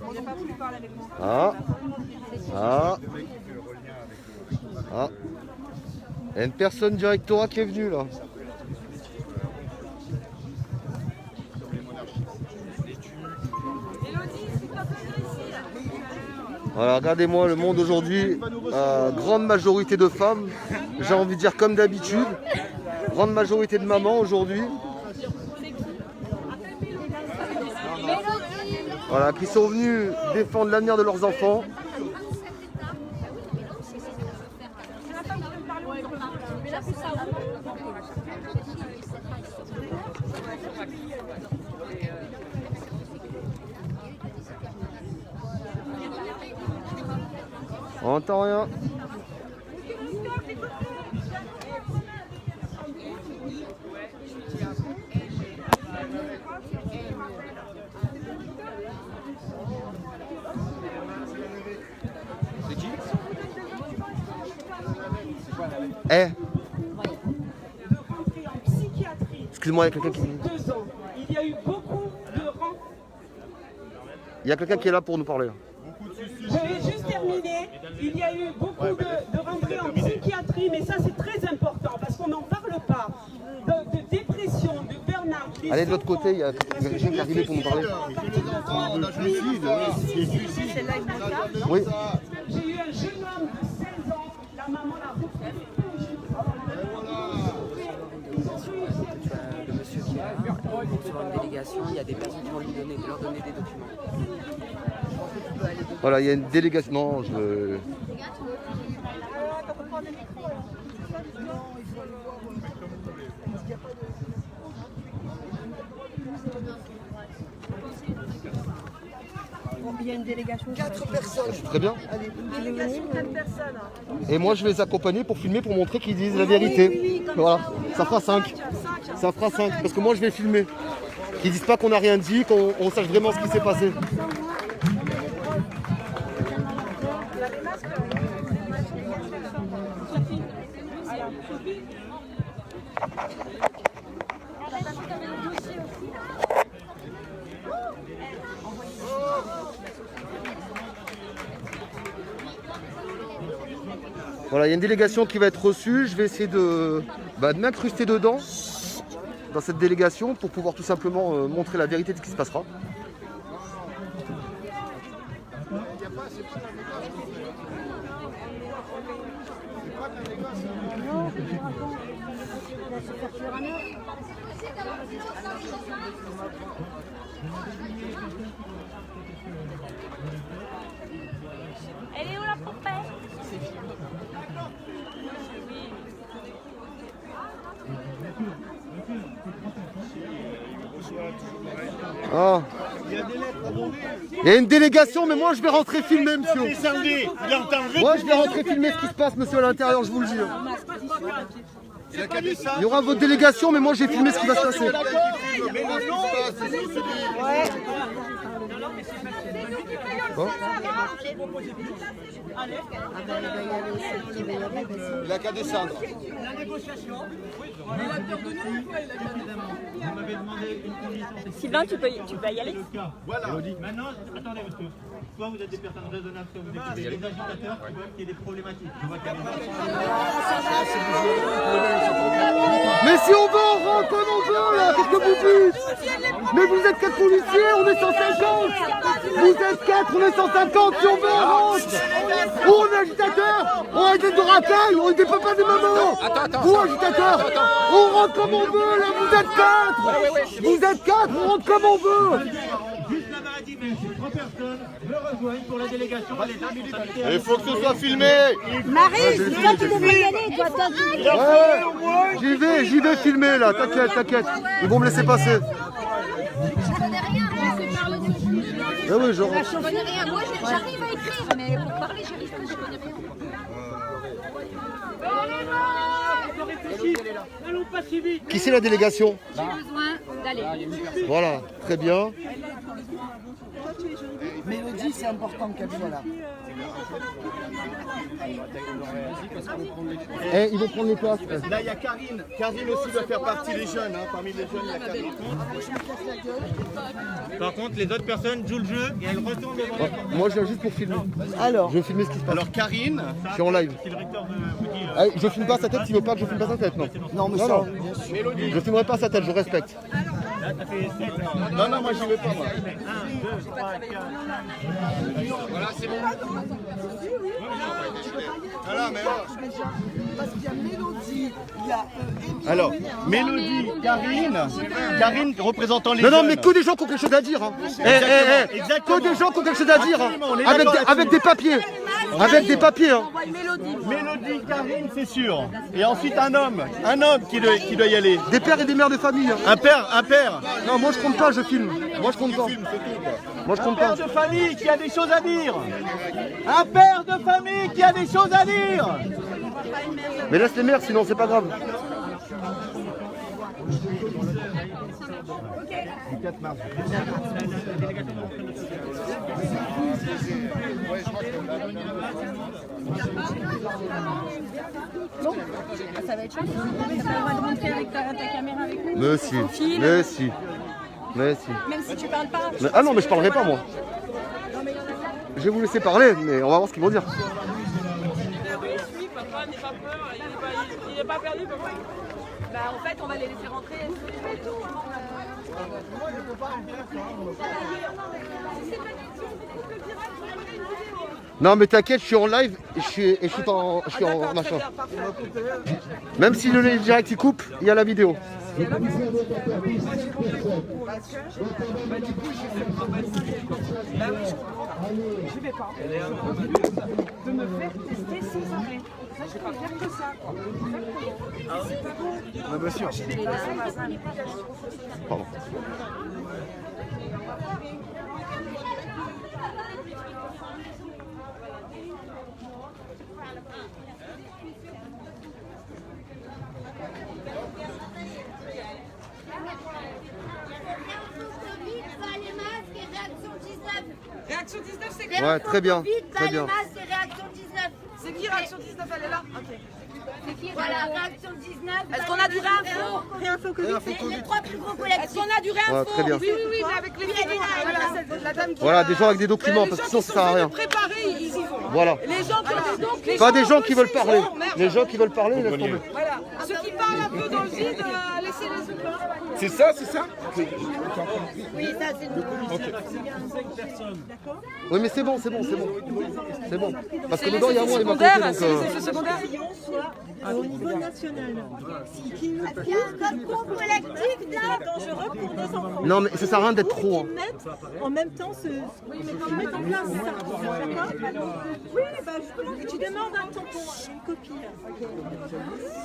On n'a pas voulu parler avec moi. Il y a une personne du rectorat qui est venue là. Voilà, regardez-moi le monde aujourd'hui, grande majorité de femmes, j'ai envie de dire comme d'habitude, grande majorité de mamans aujourd'hui. Voilà, qui sont venus défendre l'avenir de leurs enfants. On n'entend rien. C'est qui? Eh, Psychiatrie. excuse-moi, il y a quelqu'un qui... 2 ans. Il y a eu beaucoup de rangs. Il y a quelqu'un qui est là pour nous parler. Je vais juste terminé, il y a eu beaucoup de rentrées en psychiatrie, mais ça c'est très important parce qu'on n'en parle pas. De dépression, de burn-out. Allez de l'autre côté, il y a quelqu'un qui est arrivé pour nous parler. Oui. J'ai eu un jeune homme de 16 ans, la maman l'a refait Le monsieur qui est sur une délégation, il y a des personnes qui vont leur donner des documents. Voilà, il y a une délégation. Non, je veux. Il y a une délégation. 4 personnes. Très bien. Et moi, je vais les accompagner pour filmer, pour montrer qu'ils disent la vérité. Voilà, ça fera 5. Ça fera 5. Parce que moi, je vais filmer. Qu'ils disent pas qu'on n'a rien dit, qu'on sache vraiment ce qui s'est passé. Voilà, il y a une délégation qui va être reçue. Je vais essayer de m'incruster dedans, dans cette délégation, pour pouvoir tout simplement montrer la vérité de ce qui se passera. Elle est où la poupée? Ah. Il y a une délégation, mais moi je vais rentrer filmer, monsieur. Moi je vais rentrer filmer ce qui se passe, monsieur, à l'intérieur, je vous le dis. Il y aura votre délégation, mais moi je vais filmer ce qui va se passer. Bon. Il a qu'à descendre. La négociation. Il a peur de nous, quoi, il a qu'à descendre. Vous m'avez demandé une condition. Sylvain, tu peux y aller. Voilà. Maintenant, attendez, parce que soit vous êtes des personnes raisonnables, soit vous êtes des agitateurs qui veulent qu'il y ait des problématiques. Je vois qu'il y a des... Mais si on veut, on rentre comme on veut, là. Qu'est-ce que vous dites? Mais vous êtes 4 policiers, on est 150. Vous êtes 4, on est 150. Si on veut, on rentre. Vous, on est agitateurs. On a été de rappel, on est des papas des mamans. Vous, agitateurs, on rentre comme on veut, là. Vous êtes 4. Vous êtes 4, on rentre comme on veut. Juste la maladie, mais 3 personnes me rejoignent pour la délégation. Il faut que ce soit filmé. Marie, c'est toi qui devrais y aller, toi, J'y vais filmer, là. T'inquiète. Ils vont me laisser passer. Je connais rien, c'est par le dessus. Ah oui, genre. Je connais rien. Moi, j'arrive à écrire, mais pour parler, j'arrive pas, je connais rien. N'allons pas si vite. Qui c'est la délégation? J'ai besoin d'aller. Voilà, très bien. Mélodie, c'est important qu'elle soit là. Eh, ils vont prendre les places. Là, il y a Karine. Karine aussi doit faire partie des jeunes. Hein. Parmi les jeunes, il y a Karine. Par contre, les autres personnes jouent le jeu et elles retournent devant la porte. Moi, je viens juste pour filmer. Alors, je veux filmer ce qui se passe. Alors, Karine, je suis en live. Si le recteur vous dit... Je filme pas sa tête, s'il veut pas que je filme pas sa tête, non. Non, mais ça, bien sûr. Je filmerai pas sa tête, je respecte. Là, ça fait 7. Non, moi, j'y vais pas, moi. 1, 2, 3, 4. Voilà, c'est bon. Voilà, mais parce qu'il y a Mélodie, il y a Émilie. Alors, Mélodie, Karine représentant les non, jeunes. Non, mais que des gens qui ont quelque chose à dire. Hein. Exactement. Que des gens qui ont quelque chose à dire. Hein. Avec des papiers. Avec des papiers. Hein. Mélodie, Karine, c'est sûr. Et ensuite un homme qui doit y aller. Des pères et des mères de famille. Hein. Un père. Non, moi je compte pas, je filme. Moi je compte pas. Moi je compte pas. Un père de famille qui a des choses à dire. Un père de famille qui a des choses à dire. Mais laisse les mères, sinon c'est pas grave. Du 4 mars. Bon, ça va être chouette. Ça va te montrer avec ta caméra avec nous. Mais si. Même si tu parles pas. Ah non, mais je parlerai pas moi. Non, mais il y en a je vais vous laisser parler, mais on va voir ce qu'ils vont dire. Oui, papa, n'aie pas peur, il n'est pas perdu, papa. Bah, en fait, on va les laisser rentrer. Moi, je peux pas Non mais t'inquiète, je suis en live et je suis en machin. Même si le direct il coupe, il y a la vidéo. J'y vais pas. De me faire tester sans arrêt. Ça, je vais pas faire que ça. C'est pas bon. Ah, bien sûr. Pardon. Réaction 19, c'est quoi? Ouais, très bien, très bien. C'est Réaction 19. C'est qui Réaction 19? Elle est là? Ok. Voilà, Réaction 19. Est-ce qu'on a du réinfo? Réinfo Covid. Les trois plus gros collectifs. Est-ce qu'on a du réinfo? Ouais, très bien. Oui, mais avec les vidéos. La dame qui Voilà, des gens avec des documents, parce que sinon ça sert à rien. Préparés, ils y vont. Voilà. Les gens qui ont des documents. Pas des gens qui veulent parler. Les gens qui veulent parler, laisse tomber. Voilà. Ceux qui parlent un peu dans le vide, laissez-les autres. C'est ça, c'est ça? Oui, ça c'est Oui, mais c'est bon, c'est bon, c'est bon. C'est bon. Parce que dedans, il y a moi et ma secondaire, côté, donc... c'est secondaire. Au niveau national. Il y a un concours collectif là dangereux pour nos enfants. Non, mais ça sert à rien d'être trop. Hein. En même temps, qu'ils mettent en place ça. D'accord? Oui, bah justement, que tu demandes un tampon, une copie.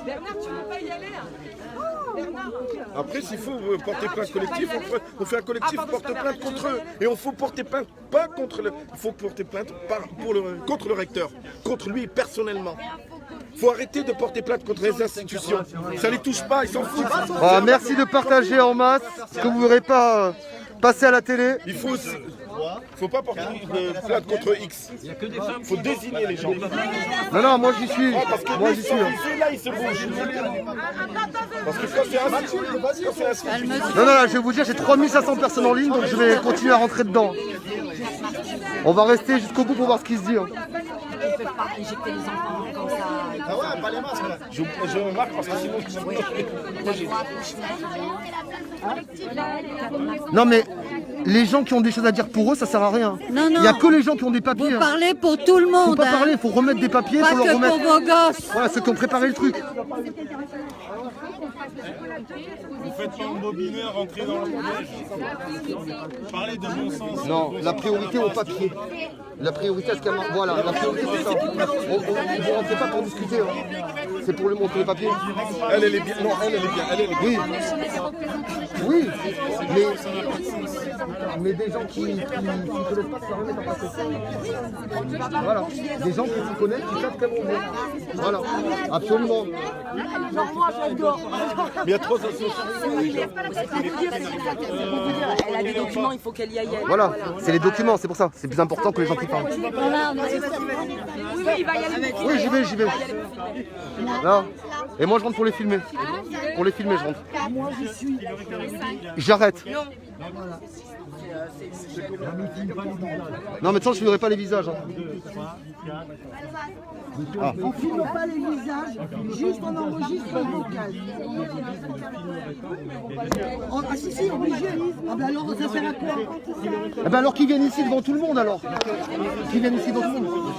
Bernard, tu veux pas y aller? Bernard. Après, s'il faut porter plainte collective, on fait un collectif porte plainte contre eux. Et il faut porter plainte, pas contre le... Il faut porter plainte contre le recteur, contre lui personnellement. Il faut arrêter de porter plainte contre les institutions. Ça les touche pas, ils s'en foutent. Ah, merci de partager en masse, parce que vous ne verrez pas passer à la télé. Il faut pas porter plainte contre X. Il faut désigner les gens. Non, non, moi j'y suis. Parce que Moi j'y suis. Hein. là, ils se bougent. Parce que quand c'est institution. Non, non, là, je vais vous dire, j'ai 3500 personnes en ligne, donc je vais continuer à rentrer dedans. On va rester jusqu'au bout pour voir ce qui se dit. Hein. Ils ne peuvent pas injecter les enfants comme ça. Ah ouais, pas les masques là. Je remarque parce que sinon... Non, mais les gens qui ont des choses à dire pour eux, ça sert à rien. Non, non. Il n'y a que les gens qui ont des papiers. Vous parlez pour tout le monde. Faut pas parler, il faut remettre des papiers. Pas faut leur que remettre... pour vos gosses. Voilà, ceux qui ont préparé le truc. Vous faites pas un bobineur rentrer dans le piège. Parlez de bon sens. Non, la priorité au papier. La priorité à ce qu'elle... Voilà, la priorité c'est ça. Vous ne rentrez pas pour discuter. Hein. C'est pour lui montrer les papiers. Elle est bien. Non, elle est bien. Elle est bien. Oui. Oui, mais des gens qui ne connaissent pas, ça va remettre en place. Voilà, des gens qui se connaissent, qui savent comment on est. Voilà, absolument. Mais il y a trois associations. Elle a des documents, il faut qu'elle y aille. Voilà, c'est les documents, c'est pour ça. C'est plus important que les gens qui parlent. Oui, il va y aller. Oui, j'y vais. Là. Et moi je rentre pour les filmer. Pour les filmer, je rentre. Moi, je suis. J'arrête. Non, mais de toute façon, je ne filmerai pas les visages. Hein. Ah. On ne filme pas les visages, juste on enregistre le vocal. Ah si, si, obligé. Ah ben alors ça sert à quoi? Eh ben alors qu'ils viennent ici devant tout le monde alors. Qu'ils viennent ici devant tout le monde.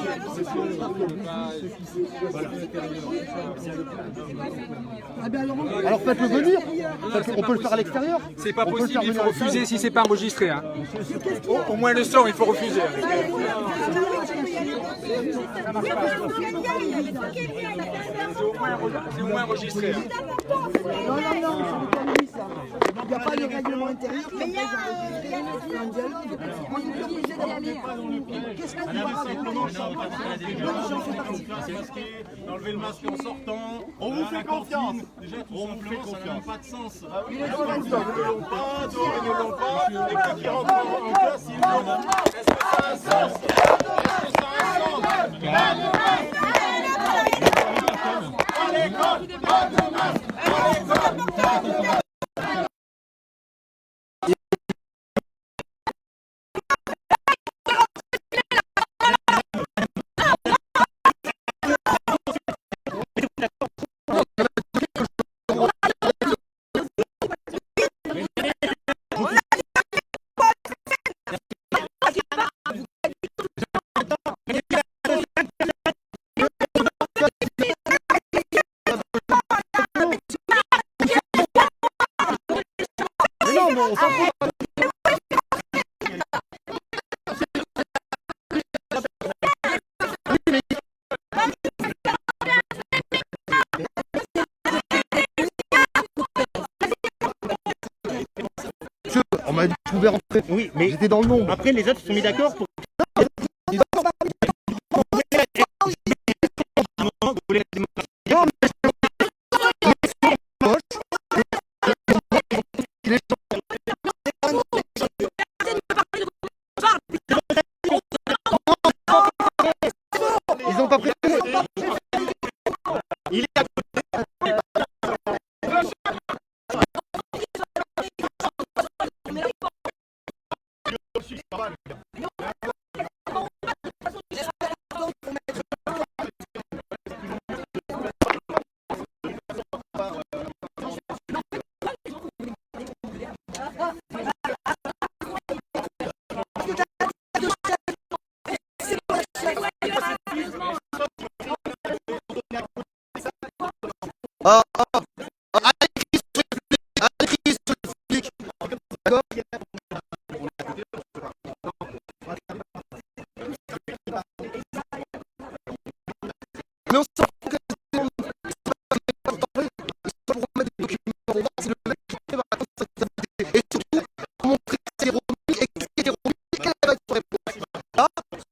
Ah ben alors faites-le venir. On peut le faire à l'extérieur. C'est pas possible, il faut refuser si c'est pas enregistré. Hein. Au moins le son, il faut refuser. C'est au moins enregistré. Non, c'est ça. Il n'y a pas de règlement intérieur. Mais il y a un dialogue. On est obligé d'y aller. Qu'est-ce que tu vas D'enlever le masque en sortant. On vous fait confiance. Déjà, tout simplement, ça n'a pas de sens. Ils ne l'ont pas, dehors ils ne l'ont pas. Et quand ils rentrent en classe, ils l'ont. Est-ce que ça a un sens? Est-ce que ça a un sens? À l'école, pas de masque. À l'école. on s'en fout. On m'a dit que je pouvais rentrer. Oui, mais j'étais dans le nombre. Après, les autres se sont mis d'accord pour. Ils ont pas pris. Il est Mais on s'en fout que pour remettre des documents pour voir si le mec est et surtout pour montrer que c'est remis et que c'est remis quelle va être son réponse. Là,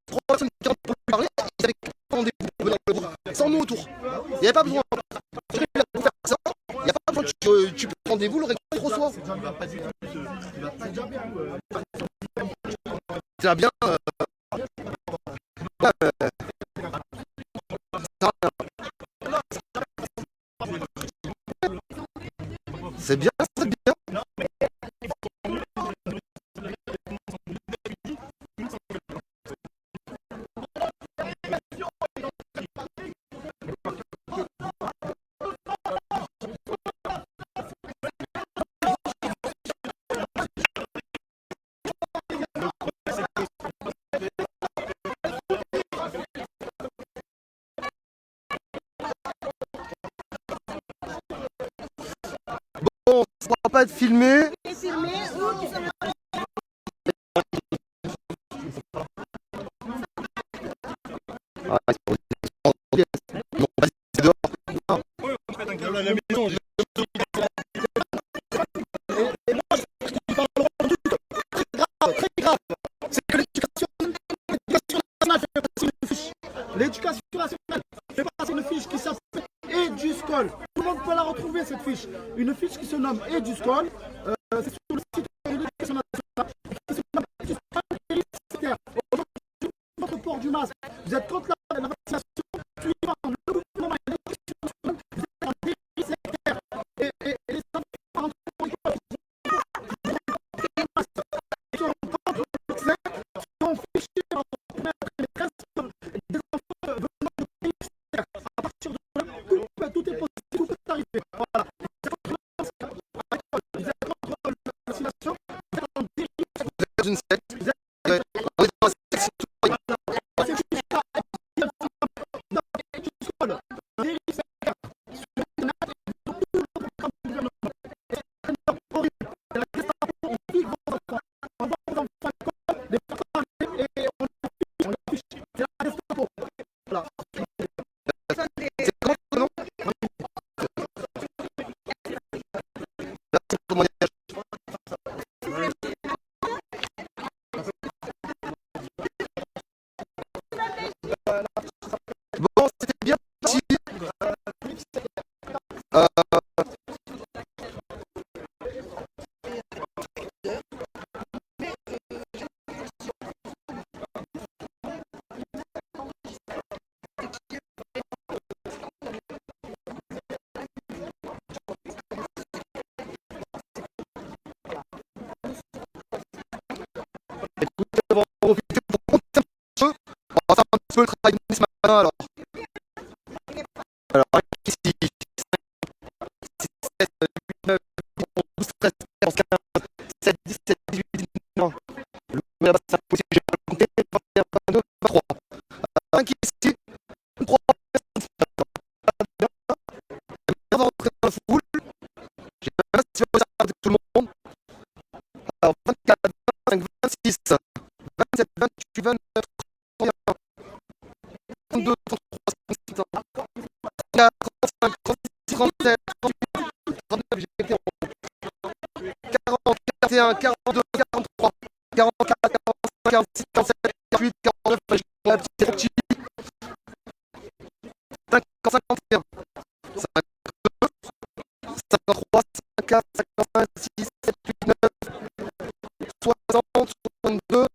3 personnes qui ont pour lui parler, ils avaient rendez-vous dans le groupe, sans nous autour. Il n'y avait pas besoin. Pour faire ça, il n'y a pas besoin que tu prends rendez-vous, le recteur reçoit. C'est bien. C'est bien, c'est bien. Bon, ça ne va pas être filmé. L'éducation nationale fait passer une fiche qui s'appelle EduScol. Tout le monde peut la retrouver, cette fiche. Une fiche qui se nomme EduScol. C'est sur le site de l'éducation nationale. Qui se nomme EduScol félicitaire. Votre port du masque. Vous êtes contre la vaccination suivant le gouvernement et l'éducation nationale. Vous êtes en félicitaire. Et les enfants rentrent en école. Ils sont contre le vaccin. Ils sont fichés en mettre les principes des enfants venant de pays extérieurs. À partir de là, tout est possible, tout peut arriver. Voilà. Vous êtes contre la vaccination, vous êtes en dérive. Vous êtes dans une secte. Vous êtes dans une secte. Bon, c'était bien parti. Écoutez, on va en profiter pour compter un petit peu. On va faire un petit peu le travail de ce matin alors. Alors, ici, 6, 7, 8, 9, 10, 11, 12, 13, 14, 15, 17, 17, 18, 19, 20. Le là-bas, ça possible, j'ai pas compté, 21, 22, 23. Un qui est ici, 3 personnes. On va rentrer dans la foule. J'ai pas si on va avec tout le monde. 27, 28, 29, 31, 32, 33, 34, 35, 36, 37, 38, 39, j'ai été en 40, 41, 42, 43, 44, 45, 46, 47, 48, 49, la petite 50, 51, 52, 53, 54, 55, 56, 7, 8, 9, 60, 62,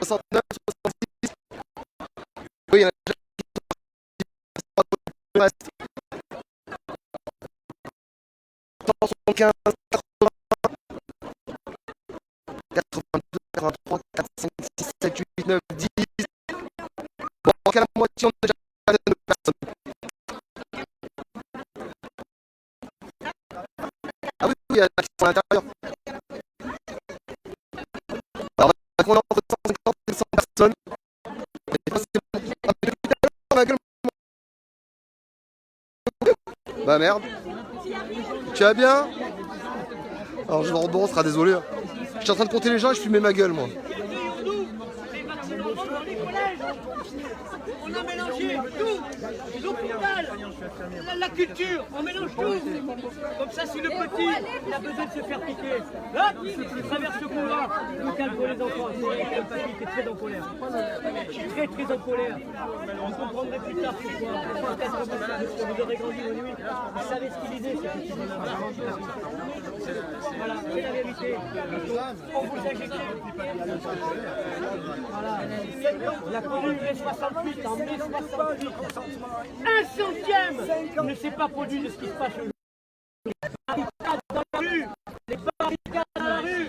69, 70. Oui, il y en a déjà qui sont partis. 75, 80, 82, 43, 4, 5, 6, 7, 8, 9, 10. Bon, en la moitié, on a déjà une vingtaine de personnes. Ah oui, il y en a qui sont à l'intérieur. Alors, on a entre 150 et 100 personnes. Bah merde. Tu vas bien? Alors je vais en rebond, on sera désolé. Je suis en train de compter les gens et je fumais ma gueule moi. On a mélangé tout, l'hôpital, la culture, on mélange tout. Comme ça, si le petit il a besoin de se faire piquer, là, il traverse le couloir. Le calme pour les enfants, c'est un papy qui est très en colère. Je suis très en colère. On comprendrait plus tard pourquoi. Peut-être que vous aurez grandi vos nuits. Vous savez ce qu'il disait, ce petit bonhomme. Voilà, c'est la vérité. On vous injecte. Voilà. Il a connu mai 68, en mai 68. Un centième ne s'est pas produit de ce qui se passe aujourd'hui. Les barricades dans la rue, les barricades dans la rue.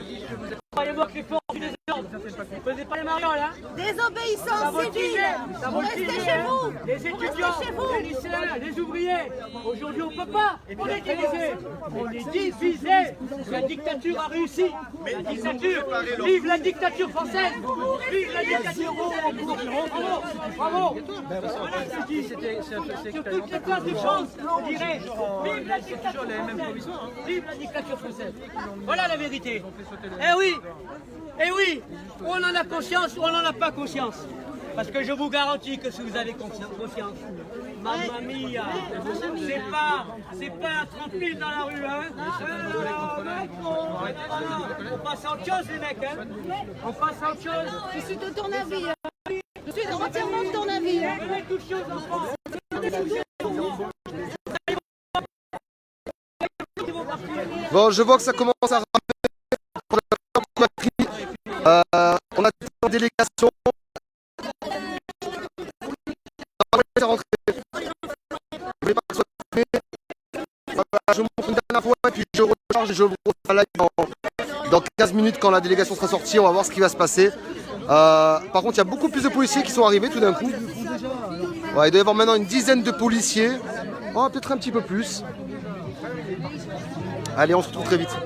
Croyez-moi que les forces du désordre, vous ne faisiez pas les marioles, hein? Désobéissance civile. Restez chez vous. Les étudiants, les lycéens, les ouvriers. Aujourd'hui, on ne peut pas. On est divisé. On est divisé. La dictature a réussi. La dictature. Vive la dictature française. Vive la dictature française. Bravo. Voilà ce que je dis. Sur toutes les classes de chance, on dirait. Vive la dictature française. Vive la dictature française. Voilà la vérité. Eh oui. Eh oui, ou on en a conscience ou on n'en a pas conscience. Parce que je vous garantis que si vous avez conscience, mamma mia, c'est pas un 30 000 dans la rue, hein. On passe à autre chose, les mecs, hein. On passe à autre chose. Je suis de ton avis. Je suis entièrement de ton avis. Bon, je vois que ça commence à ramer. On a été en délégation. Je montre une dernière fois et puis je recharge et je vous refais live dans 15 minutes quand la délégation sera sortie. On va voir ce qui va se passer. Par contre, il y a beaucoup plus de policiers qui sont arrivés tout d'un coup. Ouais, il doit y avoir maintenant une dizaine de policiers. Oh, peut-être un petit peu plus. Allez, on se retrouve très vite.